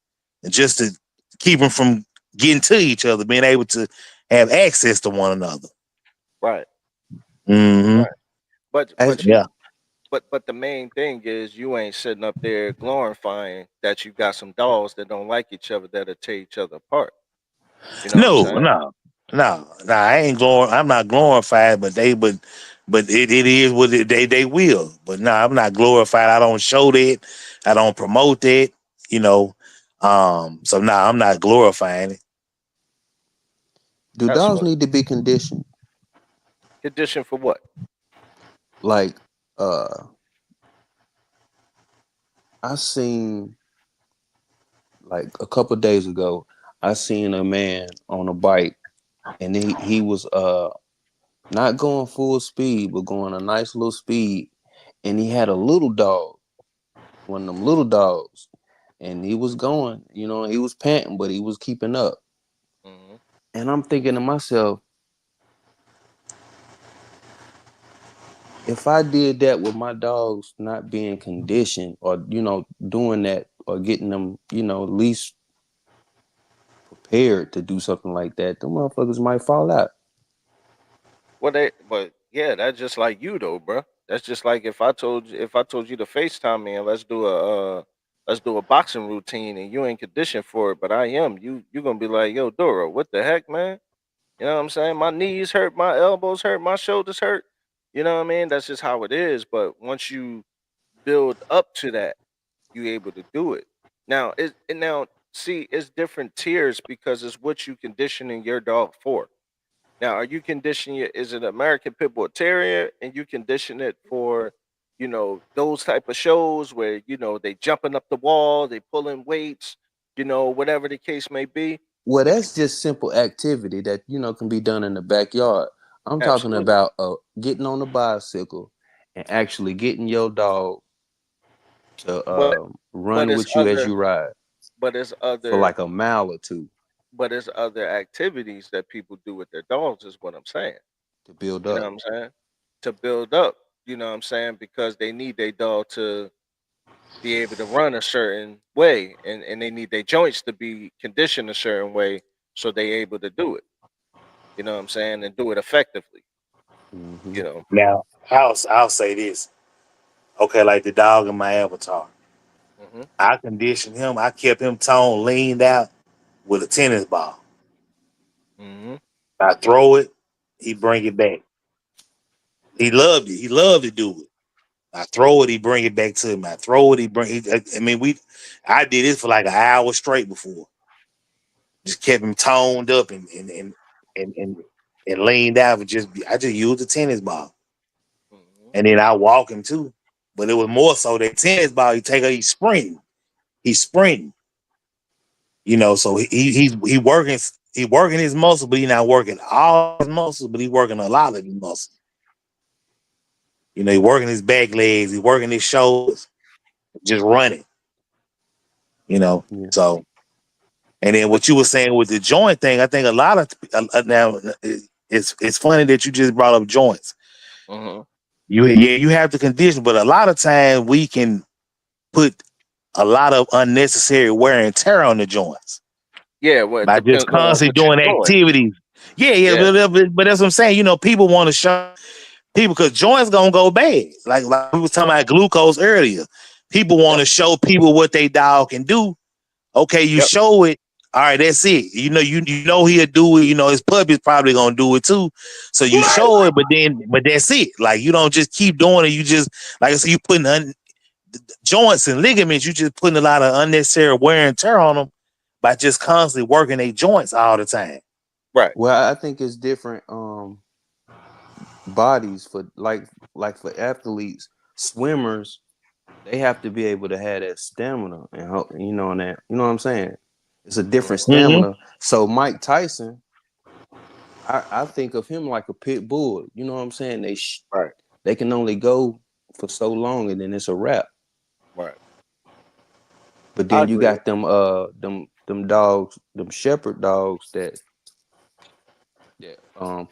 just to keep them from getting to each other, being able to have access to one another.
Right.
Hmm.
Right. But
as
but you
Yeah.
but the main thing is you ain't sitting up there glorifying that you got some dogs that don't like each other that'll tear each other apart. You know what I'm
No,
saying?
no, no, no. I'm not glorified, but it is what they will. But no, I'm not glorified. I don't show that. I don't promote that. You know. So no, I'm not glorifying it.
do
That's
dogs
what.
need to be conditioned?
Condition for what?
Like, uh, I seen like a couple days ago, I seen a man on a bike, and he was not going full speed, but going a nice little speed, and he had a little dog, one of them little dogs, and he was going, he was panting, but he was keeping up.
Hmm.
And I'm thinking to myself, if I did that with my dogs not being conditioned, or doing that, or getting them, at least prepared to do something like that, the motherfuckers might fall out.
But yeah, that's just like you though, bro. That's just like if I told you to FaceTime me and let's do a boxing routine and you ain't conditioned for it, but I am. You gonna be like, yo, Dora, what the heck, man? You know what I'm saying? My knees hurt, my elbows hurt, my shoulders hurt. You know what I mean? That's just how it is. But once you build up to that, you able to do it. Now see, it's different tiers because it's what you conditioning your dog for. Now, are you conditioning it? Is it American Pit Bull Terrier, and you condition it for, those type of shows where they jumping up the wall, they pulling weights, whatever the case may be.
Well,
You can
that's just simple activity that can be done in the backyard. I'm talking
absolutely,
about getting on a bicycle and actually getting your dog to
but but
run
it's
with you as
other,
you ride
but it's
for
other,
like a mile or two
but it's other activities that people do with their dogs. Is what I'm saying.
to build
You know what
up.
I'm saying? To build up. You know what I'm saying? Because they need their dog to be able to run a certain way, and they need their joints to be conditioned a certain way so they able to do it. You know what I'm saying? And do it effectively.
Mm-hmm.
You know.
Now, I'll say this. Okay, like the dog in my avatar.
Hmm.
I conditioned him. I kept him toned, leaned out with a tennis ball.
Hmm.
I throw it, he bring it back. He loved it. He loved to do it. I throw it, he bring it back to him. I throw it, he bring it. I mean, I did this for like an hour straight before. Just kept him toned up and, and leaned out. I just used the tennis ball.
Hmm.
And then I walk him too. But it was more so that tennis ball, he's sprinting. He's sprinting. So he working his muscle, but he not working all his muscles, but he working a lot of his muscles. He working his back legs, he working his shoulders, just running. You know.
Yeah.
So and then
But
what you were saying with the joint thing, I think a lot of now it's funny that you just brought up joints.
hmm
You have the condition, but a lot of times we can put a lot of unnecessary wear and tear on the joints
yeah, well, it
by just
depends on
constantly
what you're
doing
doing.
activities. Yeah,
Yeah.
but that's what I'm saying. People want to show people because joints gonna go bad. Like we was talking about glucose earlier. People want
Yep.
to show people what they dog can do. Okay, you
Yep.
show it. All right, that's it. You know he'll do it. His puppy's probably gonna do it too. So you show it, but that's it. Like you don't just keep doing it. You just like I said, you putting joints and ligaments. You just putting a lot of unnecessary wear and tear on them by just constantly working their joints all the time.
Right.
Well, I think it's different bodies for like for athletes, swimmers, they have to be able to have that stamina and and that, you know what I'm saying? It's a different
Hmm.
Mm-hmm.
stamina. So Mike Tyson, I think of him like a pit bull. You know what I'm saying?
Right.
They can only go for so long and then it's a wrap.
Right.
But
I
then you
agree.
got them dogs, them shepherd dogs that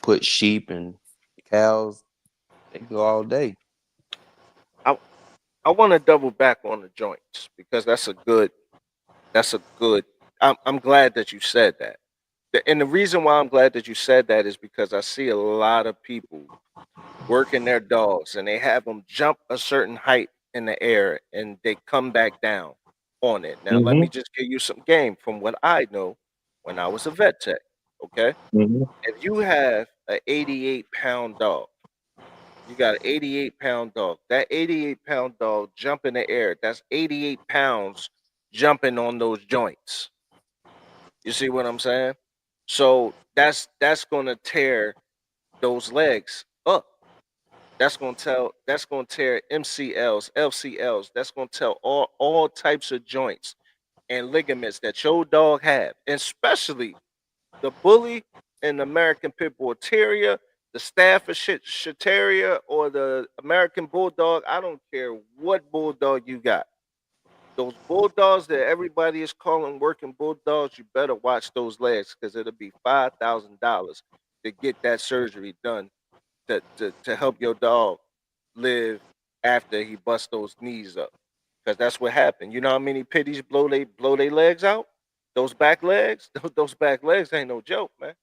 put sheep and cows, they go all day.
I I want to double back on the joints because that's a good. That's a good. I'm glad that you said that. And the reason why I'm glad that you said that is because I see a lot of people working their dogs and they have them jump a certain height in the air and they come back down on it. Now, let me
Mm-hmm.
just give you some game from what I know when I was a vet tech. Okay.
Mm-hmm.
If you have an 88-pound dog, you got an 88-pound dog. That 88-pound dog jump in the air. That's 88 pounds jumping on those joints. You see what I'm saying? So that's gonna tear those legs up. That's gonna tear MCLs, LCLs. That's gonna tell all types of joints and ligaments that your dog have, especially the bully and American Pit Bull Terrier, the Staffordshire Terrier, or the American Bulldog. I don't care what bulldog you got. Those bulldogs that everybody is calling working bulldogs, you better watch those legs because it'll be $5,000 to get that surgery done to help your dog live after he busts those knees up. Because that's what happened. You know how many pitties blow they legs out? Those back legs, those back legs ain't no joke, man.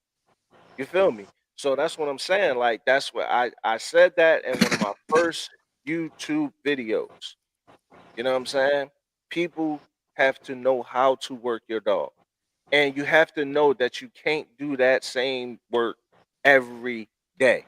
You feel me? So that's what I'm saying. Like that's what I said that in one of my first YouTube videos. You know what I'm saying? People have to know how to work your dog. And you have to know that you can't do that same work every day.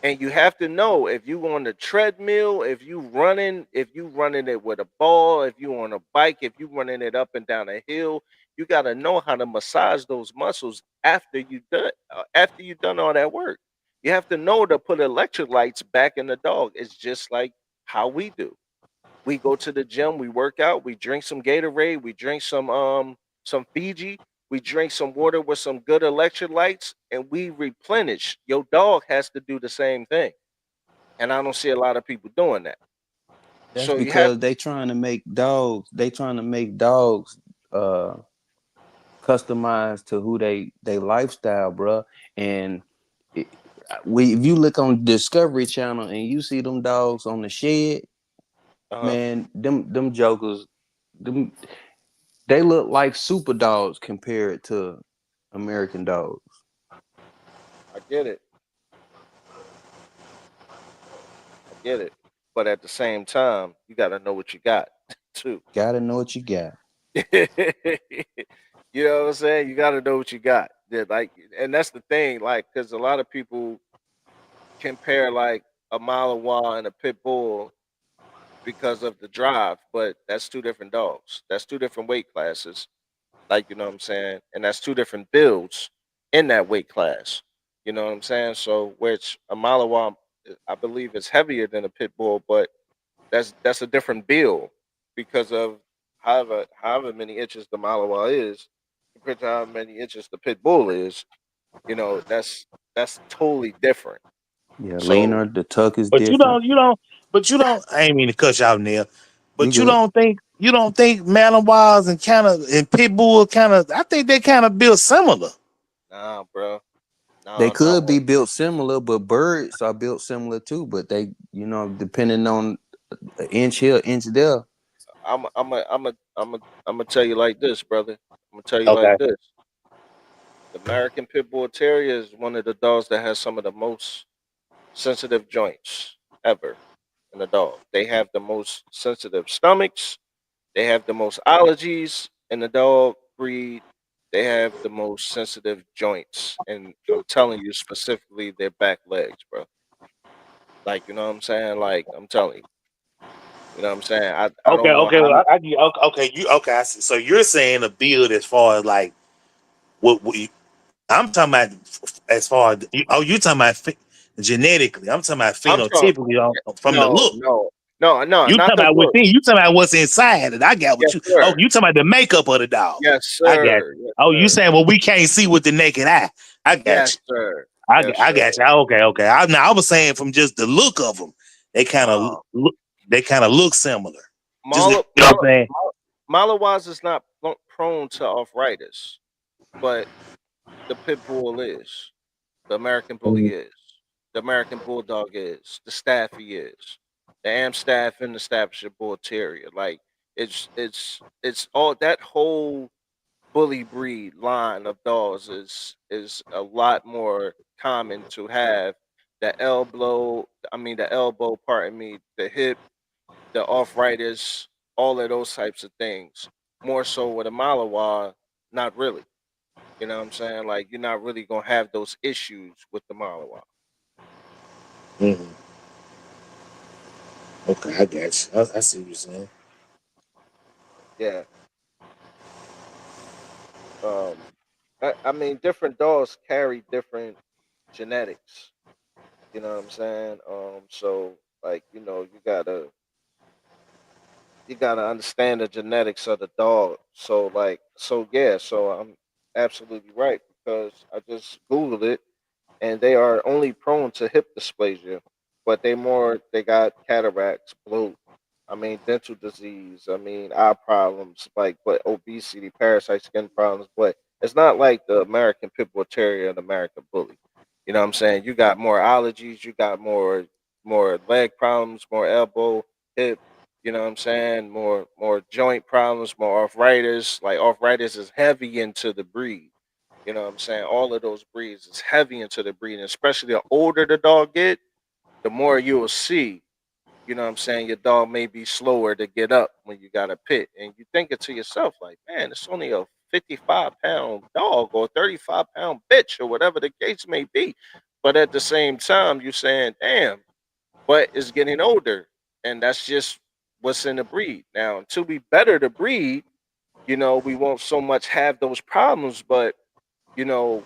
And you have to know if you on the treadmill, if you running it with a ball, if you on a bike, if you running it up and down a hill, you got to know how to massage those muscles after you done all that work. You have to know to put electrolytes back in the dog. It's just like how we do. We go to the gym, we work out, we drink some Gatorade, we drink some Fiji, we drink some water with some good electrolytes, and we replenish. Your dog has to do the same thing. And I don't see a lot of people doing that.
That's
So you have
because they trying to make dogs uh customized to who they lifestyle, bruh. And it, if you look on Discovery Channel and you see them dogs on the shed, man, them jokers, they look like super dogs compared to American dogs.
I get it. But at the same time, you got to know what you got too.
Gotta know what you got.
You know what I'm saying? You got to know what you got. Yeah, like, and that's the thing, like, because a lot of people compare like a Malinois and a pit bull because of the drive, but that's two different dogs. That's two different weight classes. Like, you know what I'm saying? And that's two different builds in that weight class. You know what I'm saying? So, which a Malinois, I believe, is heavier than a pit bull, but that's a different build because of however many inches the Malinois is compared to how many inches the pit bull is. You know, that's totally different.
Yeah,
So,
leaner, the tuck is
But
different.
you don't. I ain't mean to cut you out, Neil.
You
But you
good.
don't think Malinois and Pitbull kind of. I think they kind of built similar.
nah, bro,
They
nah, not
could
one.
be built similar, but birds are built similar too. But they, depending on an inch here, inch there.
I'm gonna tell you like this, brother. I'm gonna tell you like
Okay.
this. The American Pit Bull Terrier is one of the dogs that has some of the most sensitive joints ever in a dog. They have the most sensitive stomachs. They have the most allergies in the dog breed. They have the most sensitive joints, and I'm telling you specifically their back legs, bro. Like, you know what I'm saying? Like, I'm telling you, you know what I'm saying? I
Okay.
don't know
Okay.
how.
Okay. You okay? I see. So you're saying a build as far as like what I'm talking about as far as you talking about genetically. I'm talking about
I'm talking.
phenotypically from the
No,
look.
no, no, no,
You talking
not the
about
look.
within. You talking about what's inside it. I got what
Yes,
you. Oh,
sir.
you talking about the makeup of the dog.
Yes,
I got.
sir. Yes,
Oh, you
sir.
saying well we can't see with the naked eye. I got
Yes,
you.
sir.
I,
Yes,
I
sir.
got you. Okay, okay. I was saying from just the look of them, they kind of
Uh,
look. They kind of look similar. Just
Mala,
what I'm
Mala,
saying.
Malawaz is not prone to arthritis, but the pit bull is. The American bully
Mhm.
is. The American bulldog is. The Staffy is. The Amstaff and the Staffordshire Bull Terrier. Like, it's all that whole bully breed line of dogs is a lot more common to have the elbow, pardon me, the hip, the arthritis, all of those types of things. More so with a Malinois, not really. You know what I'm saying? Like, you're not really gonna have those issues with the Malinois.
Mhm. Okay, I got you. I see what you're saying.
Yeah. Um, I mean, different dogs carry different genetics. You know what I'm saying? So like, you gotta understand the genetics of the dog. So like, so yeah, so I'm absolutely right because I just googled it, and they are only prone to hip dysplasia, but they got cataracts, bloat, I mean dental disease, I mean eye problems, like but obesity, parasite, skin problems, but it's not like the American Pit Bull Terrier and American Bully. You know what I'm saying? You got more allergies, you got more leg problems, more elbow, hip, you know what I'm saying? More joint problems, more arthritis. Like arthritis is heavy into the breed. You know what I'm saying? All of those breeds is heavy into the breed, and especially the older the dog get, the more you will see. You know what I'm saying? Your dog may be slower to get up when you got a pit, and you think it to yourself like, man, it's only a 55-pound dog or 35-pound bitch or whatever the case may be. But at the same time, you're saying, damn, but it's getting older, and that's just what's in the breed. Now, to be better the breed, we won't so much have those problems, but you know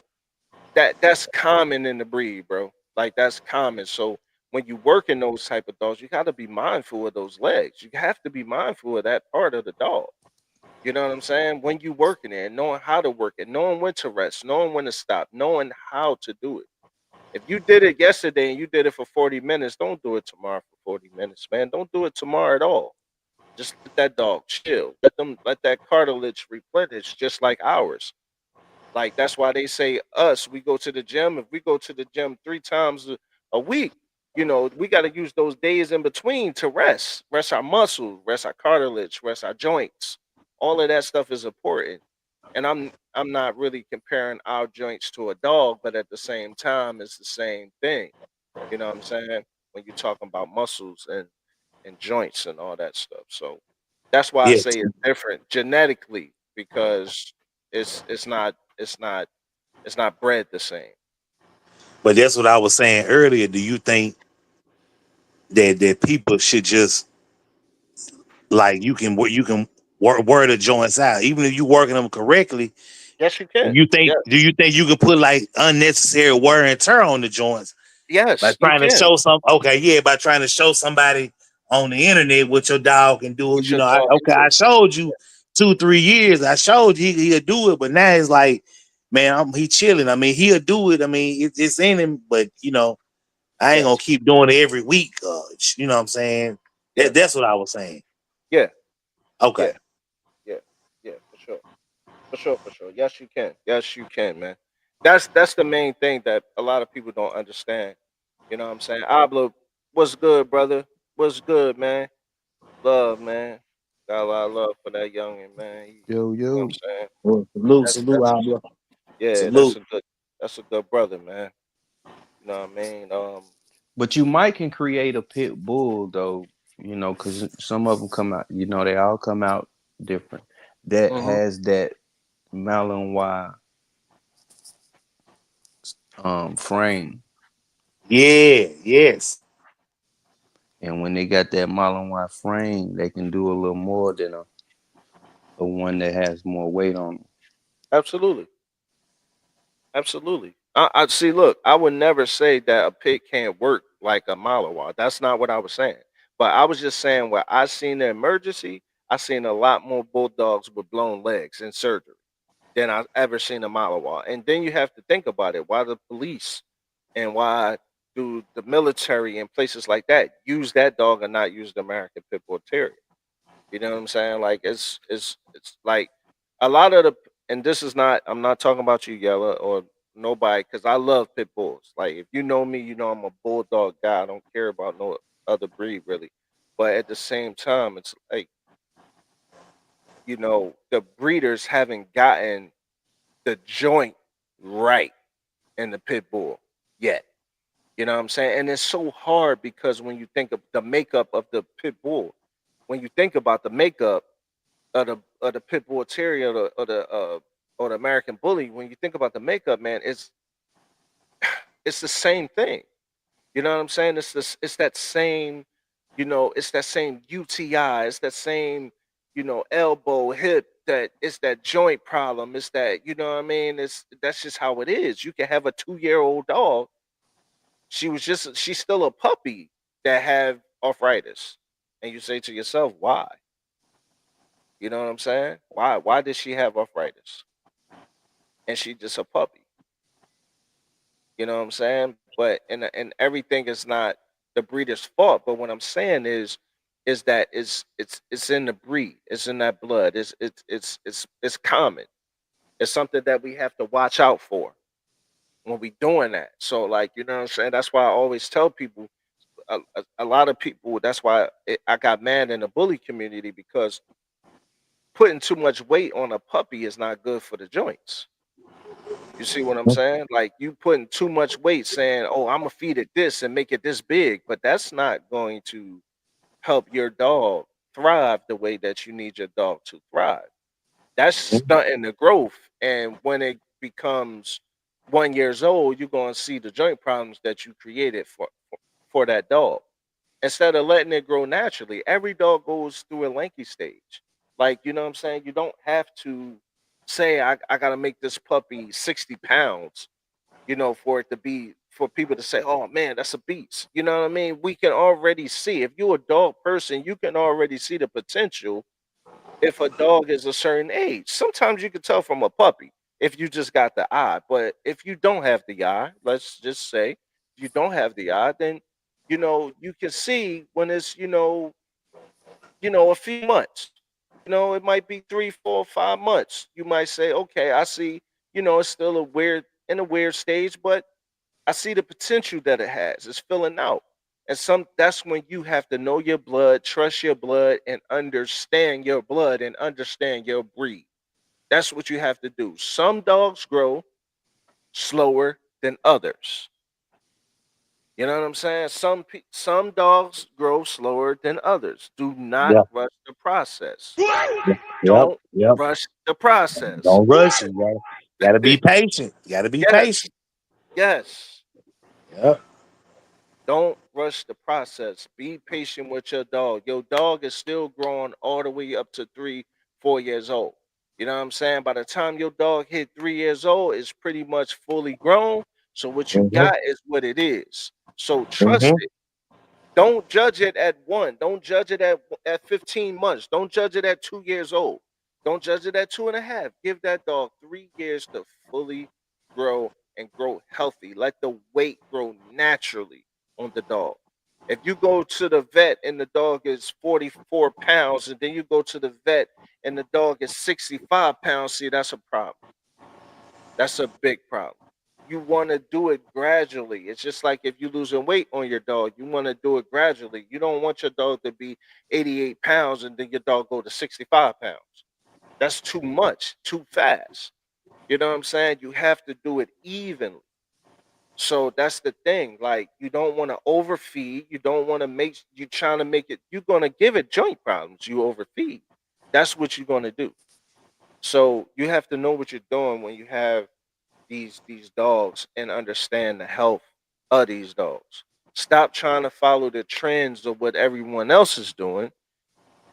that's common in the breed, bro. Like that's common. So when you work in those type of dogs, you got to be mindful of those legs. You have to be mindful of that part of the dog. You know what I'm saying? When you working it, knowing how to work it, knowing when to rest, knowing when to stop, knowing how to do it. If you did it yesterday and you did it for 40 minutes, don't do it tomorrow for 40 minutes, man. Don't do it tomorrow at all. Just let that dog chill. Let that cartilage replenish just like ours. Like that's why they say us. We go to the gym. If we go to the gym 3 times a week, we got to use those days in between to rest our muscles, rest our cartilage, rest our joints. All of that stuff is important. And I'm not really comparing our joints to a dog, but at the same time, it's the same thing. You know what I'm saying? When you're talking about muscles and joints and all that stuff. So that's why I
Yes,
say it's different genetically because it's not bred the same.
but that's what I was saying earlier. Do you think that people should just like you can wear the joints out, even if you working them correctly?
Yes, you
Do
can.
you think
Yeah.
do you think you could put like unnecessary wear and tear on the joints by
Yes, you
trying to
can.
show by trying to show somebody on the internet what your dog can do?
What your
I,
dog can
okay,
do.
I showed you 2 3 years. I showed you he'll do it, but now it's like, man, he chilling. I mean, he'll do it. I mean, it's in him, but I ain't gonna
Yes.
keep doing it every week. You know what I'm saying?
Yeah.
That's what I was saying.
Yeah.
Okay.
Yeah. Yeah. Yeah. For sure. For sure. For sure. Yes, you can. Yes, you can, man. That's the main thing that a lot of people don't understand. You know what I'm saying? Ablo, what's good, brother? What's good, man? Love, man. Got a lot of love for that youngin, man.
Yo,
You know what
yo.
I'm saying?
Well, salute,
That's
salute,
that's
Abla.
yeah,
Salute.
that's a good brother, man. You know what I mean?
But you might can create a pit bull though, because some of them come out, they all come out different. That
hmm
has that Malinois frame.
Yeah, yes.
And when they got that Malinois frame, they can do a little more than a one that has more weight on them.
Absolutely. Absolutely. I see. Look, I would never say that a pig can't work like a Malinois. That's not what I was saying. But I was just saying where I seen the emergency. I seen a lot more bulldogs with blown legs in surgery than I've ever seen a Malinois. And then you have to think about it. Why the police and why do the military and places like that use that dog and not use the American Pit Bull Terrier? You know what I'm saying? Like it's like a lot of the and this is not I'm not talking about you, Yella, or nobody, because I love pit bulls. Like if you know me, you know I'm a bulldog guy. I don't care about no other breed really. But at the same time, it's like, the breeders haven't gotten the joint right in the pit bull yet. You know what I'm saying? And it's so hard because when you think of the makeup of the pit bull, when you think about the makeup of the pit bull terrier or the American bully, when you think about the makeup, man, it's the same thing. You know what I'm saying? It's that same, it's that same UTI, it's that same, elbow, hip, that it's that joint problem. It's that, you know what I mean? That's just how it is. You can have a 2-year-old dog. She's still a puppy that have arthritis. And you say to yourself, why? You know what I'm saying? Why did she have arthritis? And she just a puppy. You know what I'm saying? But and everything is not the breeder's fault. But what I'm saying is that it's in the breed. It's in that blood. It's common. It's something that we have to watch out for when we doing that. So like, you know what I'm saying? That's why I always tell people, a lot of people. That's why I got mad in the bully community, because putting too much weight on a puppy is not good for the joints. You see what I'm saying? Like you putting too much weight saying, "Oh, I'm gonna feed it this and make it this big," but that's not going to help your dog thrive the way that you need your dog to thrive. That's stunting the growth, and when it becomes 1 years old, you're gonna see the joint problems that you created for that dog. Instead of letting it grow naturally, every dog goes through a lanky stage. Like, you know what I'm saying? You don't have to say, I gotta make this puppy 60 pounds, for it to be for people to say, oh man, that's a beast. You know what I mean? We can already see, if you're a dog person, you can already see the potential if a dog is a certain age. Sometimes you can tell from a puppy if you just got the eye. But if you don't have the eye, let's just say if you don't have the eye, then you can see when it's a few months. It might be 3, 4, 5 months. You might say, okay, I see. it's still in a weird stage, but I see the potential that it has. It's filling out. And that's when you have to know your blood, trust your blood, and understand your blood and understand your breed. That's what you have to do. Some dogs grow slower than others. You know what I'm saying? Some dogs grow slower than others. Do not
Yeah.
rush the process.
Yep.
Don't
Yep.
rush the process.
Don't rush it. Gotta be patient. Gotta be
Yes,
patient.
yes.
Yep.
Don't rush the process. Be patient with your dog. Your dog is still growing all the way up to 3, 4 years old. You know what I'm saying? By the time your dog hit 3 years old, it's pretty much fully grown. So what you
Mm-hmm.
got is what it is. So trust
Mm-hmm.
it. Don't judge it at 1. Don't judge it at 15 months. Don't judge it at 2 years old. Don't judge it at 2.5. Give that dog 3 years to fully grow and grow healthy. Let the weight grow naturally on the dog. If you go to the vet and the dog is 44 pounds, and then you go to the vet and the dog is 65 pounds, see, that's a problem. That's a big problem. You want to do it gradually. It's just like if you're losing weight on your dog, you want to do it gradually. You don't want your dog to be 88 pounds and then your dog go to 65 pounds. That's too much, too fast. You know what I'm saying? You have to do it evenly. So that's the thing. Like, you don't want to overfeed. You don't want to you trying to make it, you're going to give it joint problems. You overfeed. That's what you're going to do. So you have to know what you're doing when you have these dogs and understand the health of these dogs. Stop trying to follow the trends of what everyone else is doing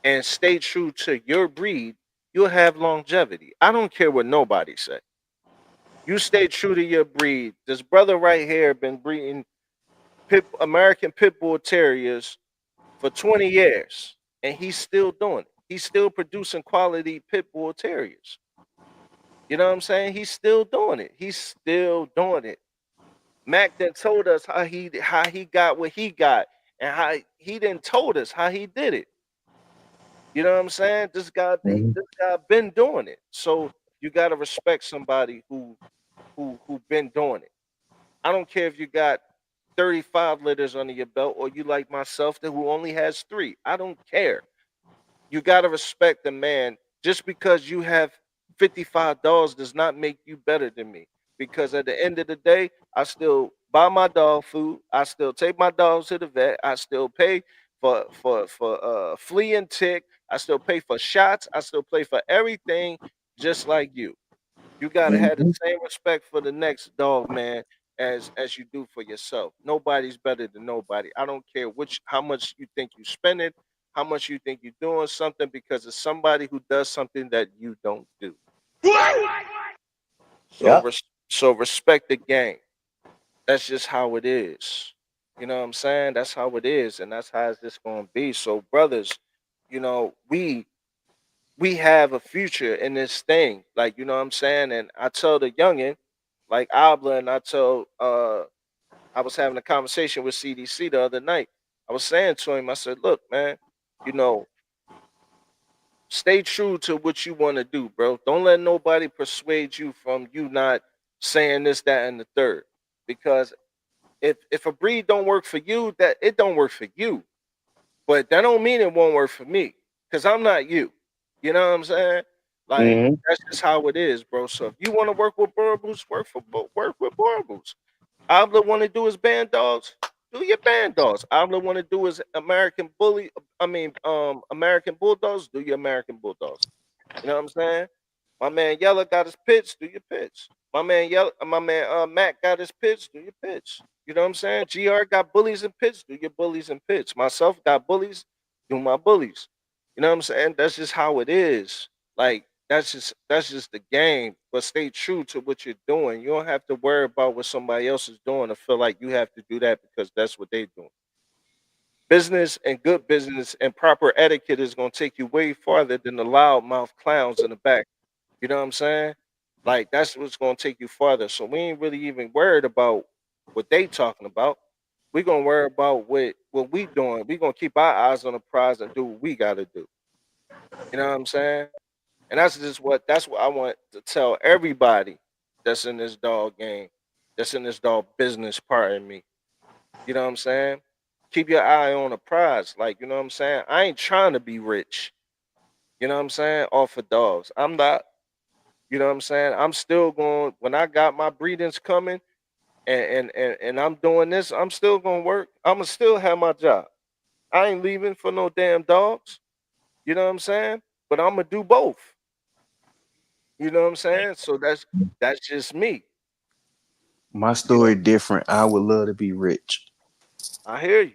and stay true to your breed. You'll have longevity. I don't care what nobody say. You stay true to your breed. This brother right here been breeding American Pit Bull Terriers for 20 years, and he's still doing it. He's still producing quality Pit Bull Terriers. You know what I'm saying? He's still doing it. He's still doing it. Mac then told us how he got what he got, and how he didn't told us how he did it. You know what I'm saying?
Mm-hmm.
This guy been doing it. So you gotta respect somebody who been doing it. I don't care if you got 35 litters under your belt or you like myself that who only has 3. I don't care. You gotta respect the man. Just because you have 55 dogs does not make you better than me. Because at the end of the day, I still buy my dog food. I still take my dogs to the vet. I still pay for flea and tick. I still pay for shots. I still pay for everything just like you. You gotta have the
Mm-hmm.
same respect for the next dog, man, as you do for yourself. Nobody's better than nobody. I don't care how much you think you spending, how much you think you're doing something, because it's somebody who does something that you don't do. So
Yep.
so respect the game. That's just how it is. You know what I'm saying? That's how it is, and that's how it's just gonna be. So, brothers, we have a future in this thing. Like, you know what I'm saying? And I tell the youngin, like Abla, and I was having a conversation with CDC the other night. I was saying to him, I said, look, man, you know, stay true to what you want to do, bro. Don't let nobody persuade you from you not saying this, that, and the third. Because if a breed don't work for you, that it don't work for you. But that don't mean it won't work for me, because I'm not you. You know what I'm saying? Like,
Mm-hmm.
that's just how it is, bro. So if you want to work with Boraboos, work with Boraboos. Abla want to do his band dogs, do your band dogs. Abla want to do his American Bulldogs, do your American Bulldogs. You know what I'm saying? My man Yella got his pitch, do your pitch. My man Matt got his pitch, do your pitch. You know what I'm saying? GR got bullies and pitch, do your bullies and pitch. Myself got bullies, do my bullies. You know what I'm saying? That's just how it is. Like, that's just the game. But stay true to what you're doing. You don't have to worry about what somebody else is doing or feel like you have to do that because that's what they're doing. Business and good business and proper etiquette is gonna take you way farther than the loudmouth clowns in the back. You know what I'm saying? Like, that's what's gonna take you farther. So we ain't really even worried about what they talking about. We gonna worry about what we doing. We gonna keep our eyes on the prize and do what we gotta do. You know what I'm saying? And that's what I want to tell everybody. that's in this dog game, that's in this dog business part of me. You know what I'm saying? Keep your eye on the prize. Like, you know what I'm saying? I ain't trying to be rich. You know what I'm saying? Off of dogs. I'm not, you know what I'm saying? I'm still going when I got my breedings coming and I'm doing this, I'm still gonna work. I'ma still have my job. I ain't leaving for no damn dogs. You know what I'm saying? But I'm gonna do both. You know what I'm saying? So that's just me.
My
You know,
story different. I would love to be rich.
I hear you.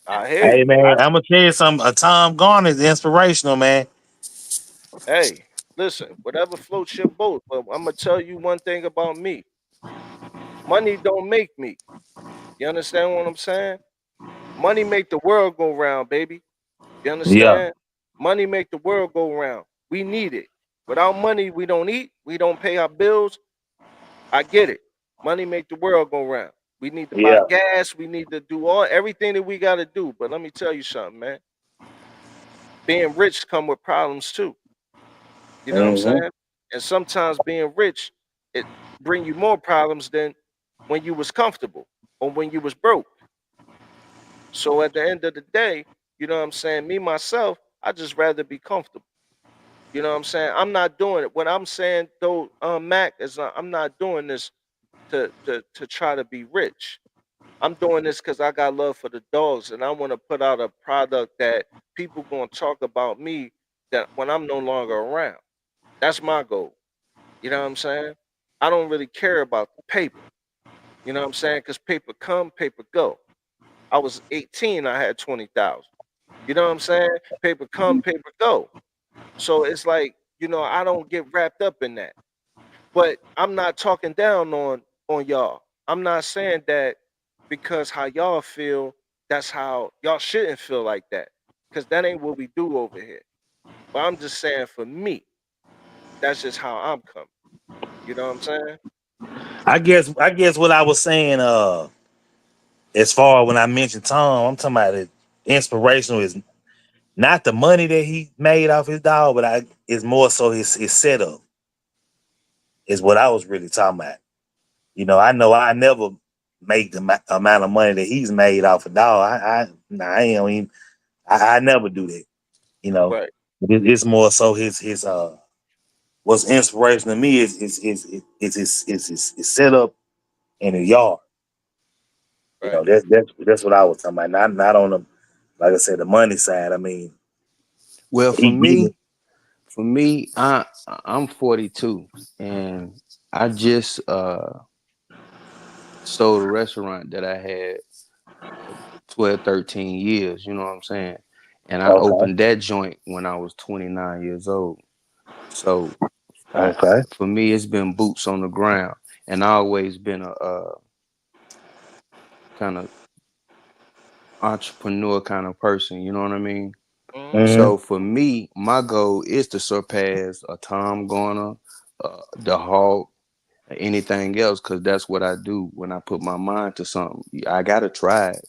I hear
Hey
you.
man, I'm gonna tell you something. Tom Garner is inspirational, man.
Hey, listen, whatever floats your boat. But I'm gonna tell you one thing about me. Money don't make me. You understand what I'm saying? Money make the world go round, baby. You
Yeah,
understand? Money make the world go round. We need it. Without money, we don't eat. We don't pay our bills. I get it. Money make the world go round. We need to buy
yeah.
gas. We need to do all everything that we got to do. But let me tell you something, man. Being rich come with problems too. You know what I'm
Hmm.
saying? And sometimes being rich, it bring you more problems than when you was comfortable or when you was broke. So at the end of the day, you know what I'm saying? Me myself, I just rather be comfortable. You know what I'm saying? I'm not doing it. What I'm saying though, Mac, is I'm not doing this to try to be rich. I'm doing this because I got love for the dogs, and I want to put out a product that people gonna talk about me that when I'm no longer around. That's my goal. You know what I'm saying? I don't really care about the paper. You know what I'm saying? Because paper come, paper go. I was 18, I had 20,000. You know what I'm saying? Paper come, paper go. So it's like, I don't get wrapped up in that. But I'm not talking down on y'all. I'm not saying that because how y'all feel, that's how y'all shouldn't feel like that. Because that ain't what we do over here. But I'm just saying for me, that's just how I'm coming. You know what I'm saying?
I guess what I was saying, as far when I mentioned Tom, I'm talking about it inspirational is not the money that he made off his dog, but it's more so his setup is what I was really talking about. I know I never make the amount of money that he's made off a dog. Nah, I ain't even, I never do that. You know,
Right,
it's more so his what's inspirational to me is his setup in the yard.
right.
That's what I was talking about. Not on the, like I said, the money side. I mean,
Well,
he get it.
for me, I'm 42, and I just sold a restaurant that I had 12, 13 years. You know what I'm saying? And I
Okay,
opened that joint when I was 29 years old. So
okay.
for me, it's been boots on the ground, and I always been a kind of entrepreneur kind of person. You know what I mean?
Hmm.
Hmm.
So for me, my goal is to surpass a Tom Garner, the Hawk, anything else, because that's what I do when I put my mind to something. I gotta try it,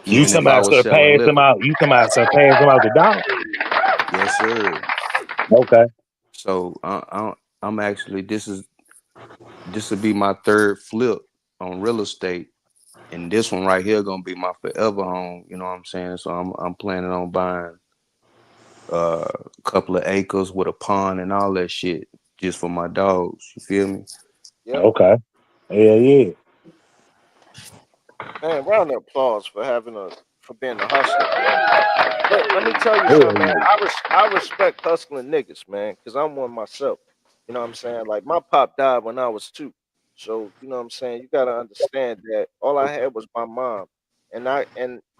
You
even
Absolutely.
if
talking
I
about
was selling
surpass him
liquor.
out? You talking about surpass him out the dog?
Yes, sir.
Okay.
So I'm actually this will be my third flip on real estate, and this one right here gonna be my forever home. You know what I'm saying? So I'm planning on buying a couple of acres with a pond and all that shit just for my dogs. You feel me?
Yep.
Okay. Yeah, yeah.
Man, round of applause for for being a hustler, man. Let me tell you
Hell
something, man.
yeah.
I respect hustling niggas, man, because I'm one myself. You know what I'm saying? Like my pop died when I was 2. So, you know what I'm saying? You gotta understand that all I had was my mom. And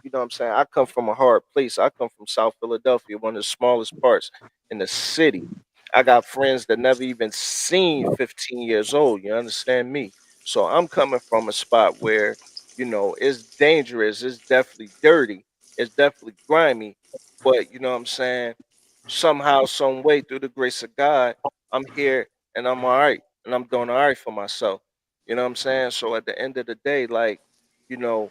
you know what I'm saying, I come from a hard place. I come from South Philadelphia, one of the smallest parts in the city. I got friends that never even seen 15 years old. You understand me? So I'm coming from a spot where, it's dangerous, it's definitely dirty, it's definitely grimy, but you know what I'm saying? Somehow, some way, through the grace of God, I'm here and I'm all right. And I'm doing all right for myself. You know what I'm saying? So at the end of the day, like, you know,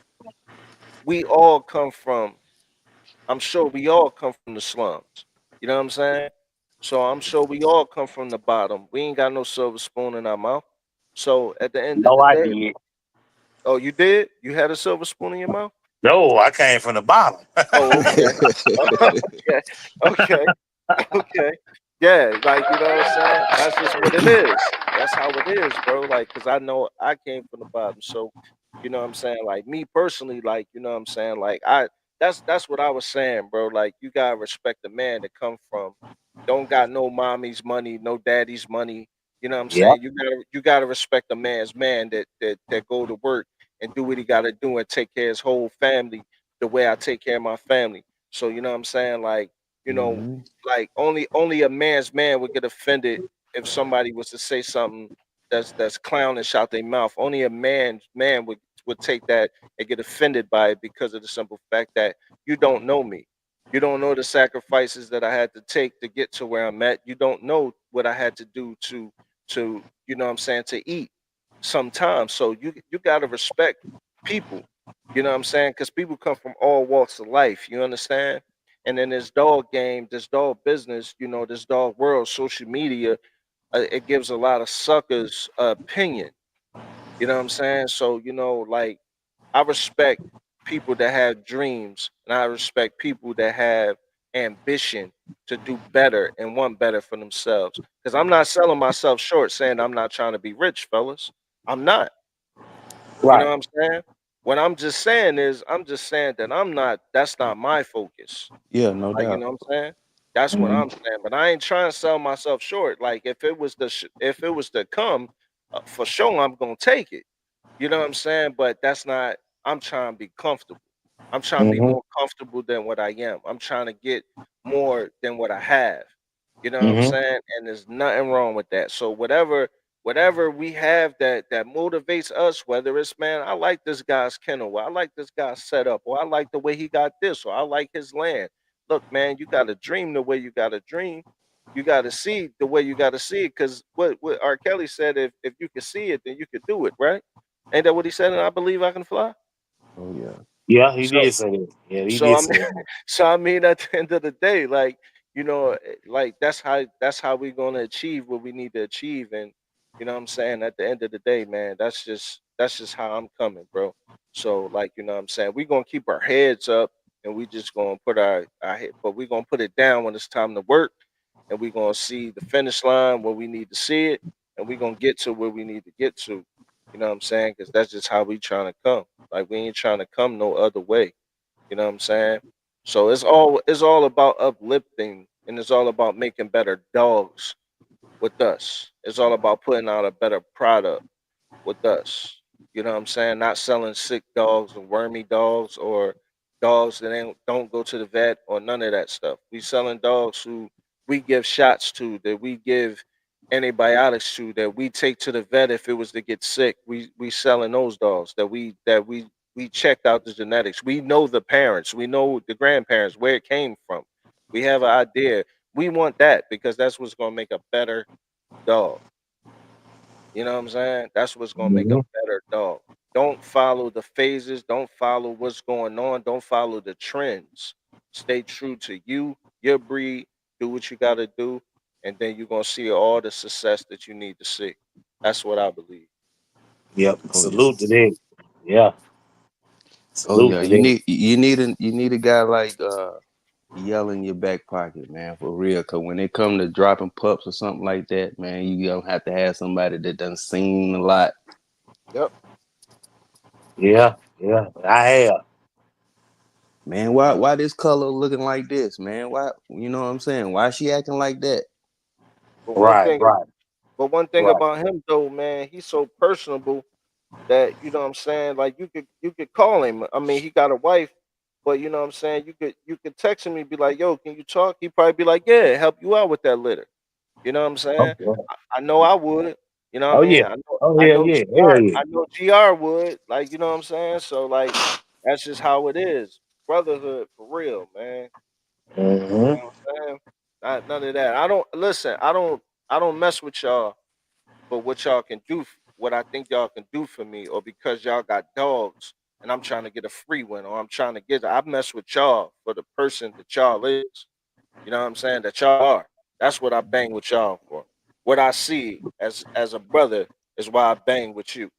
we all come from, I'm sure we all come from the slums. You know what I'm saying? So I'm sure we all come from the bottom. We ain't got no silver spoon in our mouth. So at the end of
No,
the
I
day,
did.
oh, you did? You had a silver spoon in your mouth?
No, I came from the bottom.
Oh, okay. Okay. Okay. Okay. Yeah, like you know what I'm saying? That's just what it is. That's how it is, bro. Like, cause I know I came from the bottom. So, you know what I'm saying? Like me personally, like, you know what I'm saying? Like that's what I was saying, bro. Like you gotta respect the man that come from don't got no mommy's money, no daddy's money. You know what I'm
Yep.
saying? You gotta respect a man's man that go to work and do what he gotta do and take care of his whole family the way I take care of my family. So you know what I'm saying? Like, you know,
Mhm.
like only a man's man would get offended if somebody was to say something that's clownish out their mouth. Only a man's man would take that and get offended by it because of the simple fact that you don't know me. You don't know the sacrifices that I had to take to get to where I'm at. You don't know what I had to do to you know what I'm saying to eat sometimes. So you gotta respect people. You know what I'm saying? Because people come from all walks of life. You understand? And in this dog game, this dog business, you know, this dog world, social media, it gives a lot of suckers opinion. You know what I'm saying? So, you know, like I respect people that have dreams and I respect people that have ambition to do better and want better for themselves. Because I'm not selling myself short saying I'm not trying to be rich, fellas. I'm not. You know
Right.
what I'm saying? What I'm just saying is I'm just saying that that's not my focus.
Yeah, no
Like, you
doubt.
know what I'm saying? That's what
Mhm.
I'm saying, but I ain't trying to sell myself short. Like, if it was to come, for sure, I'm gonna take it. You know what I'm saying? But that's not. I'm trying to be comfortable. I'm trying to be
Mhm.
more comfortable than what I am. I'm trying to get more than what I have. You know what I'm
Mhm.
saying? And there's nothing wrong with that. So whatever we have that motivates us, whether it's man, I like this guy's kennel, or I like this guy's setup, or I like the way he got this, or I like his land. Look, man, you got to dream the way you got to dream. You got to see the way you got to see it. Because what R. Kelly said, if you can see it, then you can do it, right? Ain't that what he said? And I believe I can fly.
Oh yeah.
Yeah, he
So
did say that. Yeah, he
so
did
I
say
mean,
that.
so I mean, at the end of the day, like you know, like that's how we're gonna achieve what we need to achieve, and you know what I'm saying. At the end of the day, man, that's just how I'm coming, bro. So like you know what I'm saying, we're gonna keep our heads up, and we just gonna put our head, but we're gonna put it down when it's time to work, and we're gonna see the finish line where we need to see it, and we're gonna get to where we need to get to. You know what I'm saying? Because that's just how we trying to come. Like we ain't trying to come no other way. You know what I'm saying? So it's all about uplifting and it's all about making better dogs with us. It's all about putting out a better product with us. You know what I'm saying? Not selling sick dogs or wormy dogs or dogs that don't go to the vet or none of that stuff. We selling dogs who we give shots to, that we give antibiotics to, that we take to the vet if it was to get sick. We selling those dogs that we checked out the genetics. We know the parents, we know the grandparents, where it came from. We have an idea. We want that because that's what's gonna make a better dog. You know what I'm saying? That's what's gonna make a
Mhm.
better dog. Don't follow the phases. Don't follow what's going on. Don't follow the trends. Stay true to you, your breed. Do what you got to do, and then you're gonna see all the success that you need to see. That's what I believe.
Yep.
Oh yeah.
Salute to that. Yeah.
Oh
Salute
yeah.
to
You
that.
need a guy like yell in your back pocket, man, for real. Cause when it come to dropping pups or something like that, man, you gonna have to have somebody that done seen a lot.
Yep.
Yeah. Yeah. I have.
Man, why this color looking like this, man? Why you know what I'm saying? Why she acting like that?
But one
Right.
thing,
Right.
but one thing
Right.
about him though, man, he's so personable that you know what I'm saying. Like you could call him. I mean, he got a wife, but you know what I'm saying. You could text him and be like, "Yo, can you talk?" He'd probably be like, "Yeah, help you out with that litter." You know what I'm saying?
Okay.
I know I would. You know what
Oh
I
yeah.
mean? I know
Oh
I
yeah.
know
Yeah.
GR
Hell yeah.
I know GR would. Like, you know what I'm saying? So like that's just how it is. Brotherhood for real, man.
Hmm.
You know what I'm saying? Not none of that. I don't listen, I don't mess with y'all for what y'all can do, what I think y'all can do for me, or because y'all got dogs and I'm trying to get a free one, or I'm trying to get I mess with y'all for the person that y'all is. You know what I'm saying? That y'all are. That's what I bang with y'all for. What I see as a brother is why I bang with you.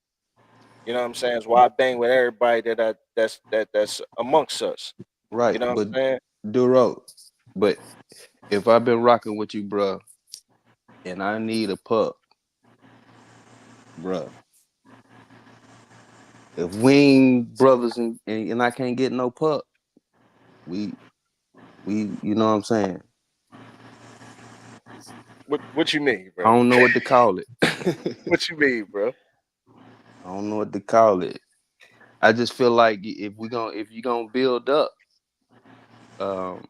You know what I'm saying? It's why I bang with everybody that's amongst us. You
Right,
know what
but
I'm saying?
Duro, but if I've been rocking with you, bruh, and I need a pup, bruh. If we ain't brothers and I can't get no pup, we you know what I'm saying?
What you mean,
I
bro?
don't know what to call it.
What you mean, bro?
I don't know what to call it. I just feel like if you gonna build up, um,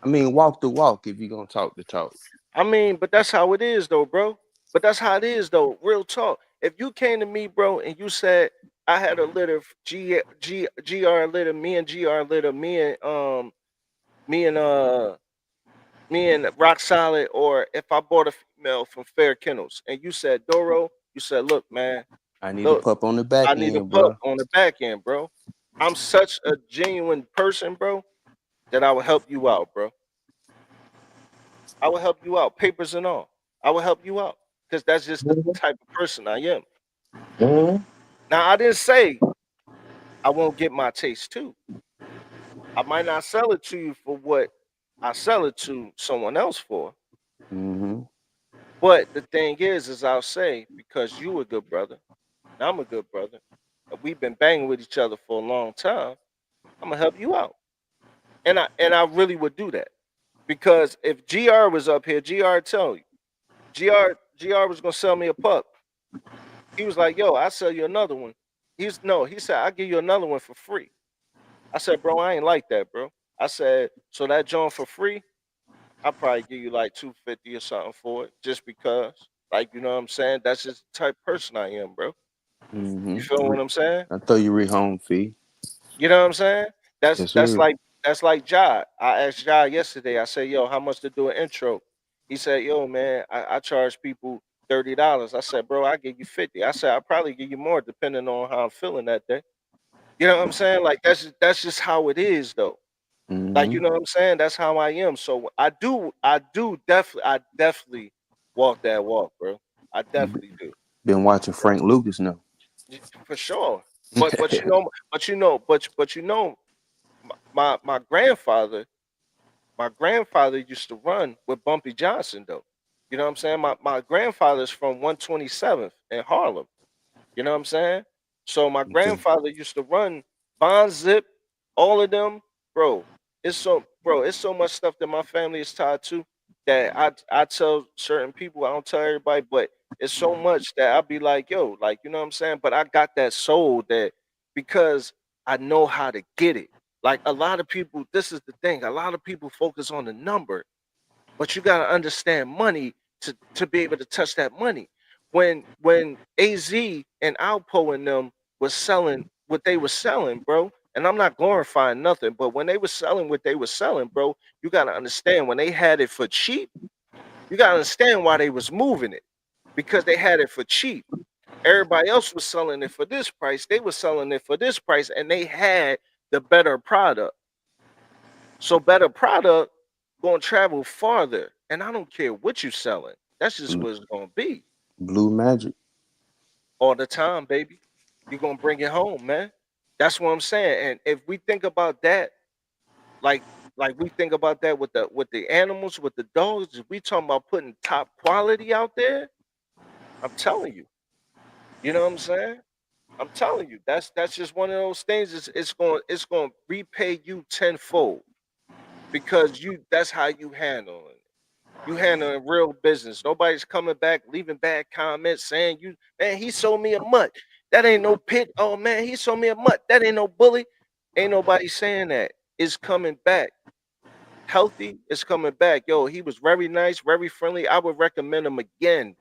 I mean, walk the walk if you're gonna talk the talk.
I mean, but that's how it is, though, bro. But that's how it is, though. Real talk. If you came to me, bro, and you said I had a litter, GR litter, me and GR litter, me and me and Rock Solid, or if I bought a female from Fair Kennels, and you said Doro, you said, look, man,
I need a
look,
pup on the back
I need a
end,
pup
bro.
on the back end, bro. I'm such a genuine person, bro, that I will help you out, bro. I will help you out, papers and all. I will help you out because that's just the
Mhm.
type of person I am.
Mhm.
Now, I didn't say I won't get my taste too. I might not sell it to you for what I sell it to someone else for.
Mm-hmm.
But the thing is I'll say because you a good brother, and I'm a good brother, and we've been banging with each other for a long time. I'm gonna help you out, and I really would do that because if Gr was up here, Gr tell you, Gr was gonna sell me a pup. He was like, "Yo, I sell you another one." He said, "I'll give you another one for free." I said, "Bro, I ain't like that, bro." I said, "So that joint for free, I'll probably give you like 250 or something for it, just because." Like, you know what I'm saying? That's just the type of person I am, bro. You feel
Mm-hmm.
what I'm saying?
I throw you home fee.
You know what I'm saying? That's
Yes,
that's
sir.
like that's like Jai. I asked Jai yesterday. I said, "Yo, how much to do an intro?" He said, "Yo, man, I charge people $30." I said, "Bro, I give you 50." I said, "I'll probably give you more depending on how I'm feeling that day." You know what I'm saying? Like that's just how it is, though. Like,
Mm-hmm.
you know what I'm saying? That's how I am. So I definitely walk that walk, bro. I definitely do.
Been watching
You know,
Frank Lucas now.
for sure. But my grandfather used to run with Bumpy Johnson though. You know what I'm saying? My grandfather's from 127th in Harlem. You know what I'm saying? So my
Okay.
grandfather used to run Von Zip, all of them, bro. It's so much stuff that my family is tied to that I tell certain people, I don't tell everybody, but it's so much that I'll be like, yo, like, you know what I'm saying? But I got that soul that because I know how to get it. Like a lot of people, this is the thing. A lot of people focus on the number, but you got to understand money to be able to touch that money. When AZ and Alpo and them was selling what they were selling, bro, and I'm not glorifying nothing, but when they were selling what they were selling, bro, you got to understand when they had it for cheap, you got to understand why they was moving it because they had it for cheap. Everybody else was selling it for this price. They were selling it for this price, and they had the better product. So better product gonna travel farther. And I don't care what you selling. That's just
Blue,
what it's gonna be
Blue Magic.
all the time, baby. You're gonna bring it home, man. That's what I'm saying. And if we think about that, like we think about that with the animals, with the dogs, if we talking about putting top quality out there, I'm telling you. You know what I'm saying? I'm telling you, that's just one of those things. It's going to repay you tenfold because you that's how you handle it. You handling real business. Nobody's coming back, leaving bad comments saying you, man, he sold me a mutt. That ain't no pit. Oh man, he sold me a mutt. That ain't no bully. Ain't nobody saying that. It's coming back. Healthy, it's coming back. Yo, he was very nice, very friendly. I would recommend him again.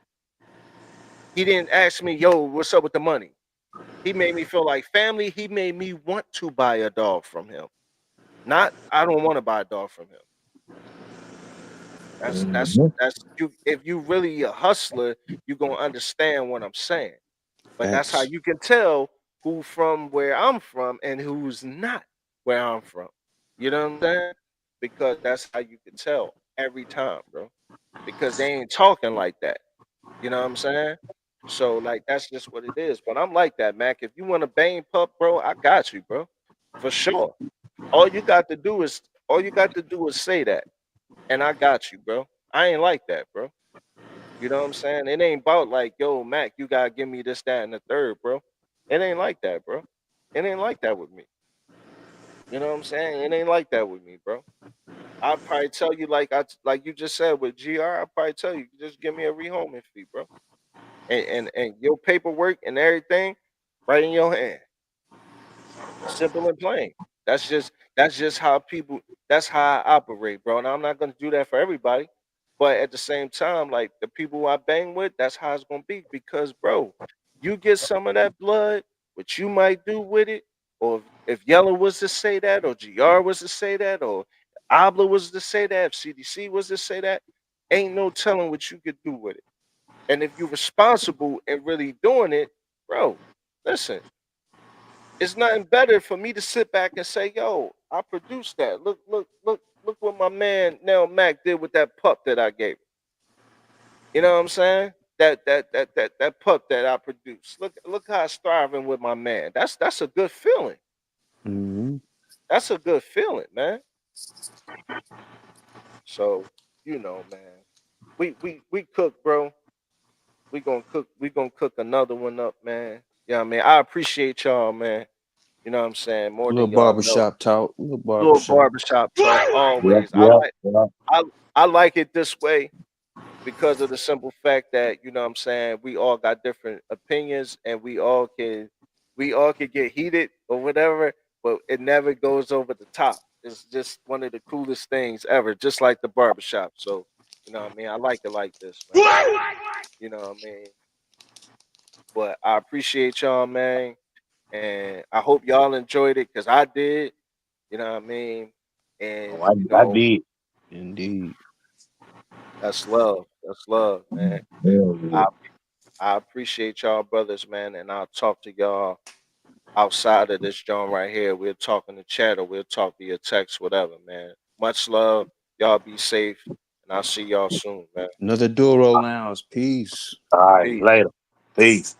He didn't ask me, yo, what's up with the money? He made me feel like family. He made me want to buy a dog from him. Not I don't want to buy a dog from him.
Mhm.
That's you. If you really a hustler, you gonna understand what I'm saying. But that's how
Facts.
you can tell who from where I'm from and who's not where I'm from. You know what I'm saying? because that's how you can tell every time, bro. Because they ain't talking like that. You know what I'm saying? So like that's just what it is. But I'm like that, Mac. If you want a Bane pup, bro, I got you, bro. For sure. All you got to do is say that. And I got you, bro. I ain't like that, bro. You know what I'm saying? It ain't about like, yo, Mac, you gotta give me this, that, and the third, bro. It ain't like that, bro. It ain't like that with me. You know what I'm saying? It ain't like that with me, bro. I'll probably tell you like you just said with GR, I'll probably tell you, just give me a rehoming fee, bro. And your paperwork and everything right in your hand. Simple and plain. That's just how people that's how I operate, bro. And I'm not gonna do that for everybody. But at the same time, like the people I bang with, that's how it's gonna be. Because bro, you get some of that blood, what you might do with it, or if Yellow was to say that, or GR was to say that, or Abla was to say that, if CDC was to say that, ain't no telling what you could do with it. And if you're responsible and really doing it, bro, listen, it's nothing better for me to sit back and say, "Yo, I produced that. Look what my man Nell Mac did with that pup that I gave him." You know what I'm saying? That pup that I produced. Look how it's thriving with my man. That's a good feeling.
Mhm.
That's a good feeling, man. So man, we cook, bro. We gonna cook. We gonna cook another one up, man. Yeah, I mean, I appreciate y'all, man. You know what I'm saying? More
Little
than y'all know.
barbershop talk. Little
Little
barbershop.
barbershop talk
Yeah,
always.
yeah, yeah.
I I like it this way because of the simple fact that you know what I'm saying we all got different opinions and we all can get heated or whatever, but it never goes over the top. It's just one of the coolest things ever, just like the barbershop. So, you know what I mean? I like it like this, man. You know what I mean? But I appreciate y'all, man. And I hope y'all enjoyed it because I did. You know what I mean?
Oh,
And
I did.
Indeed.
that's love. That's love, man.
Hell yeah.
I I appreciate y'all, brothers, man. And I'll talk to y'all outside of this joint right here. We'll talk in the chat or we'll talk via text, whatever, man. Much love. Y'all be safe. And I'll see y'all soon, man.
Another Duro Lounge. Peace.
All right,
Peace.
later. Peace.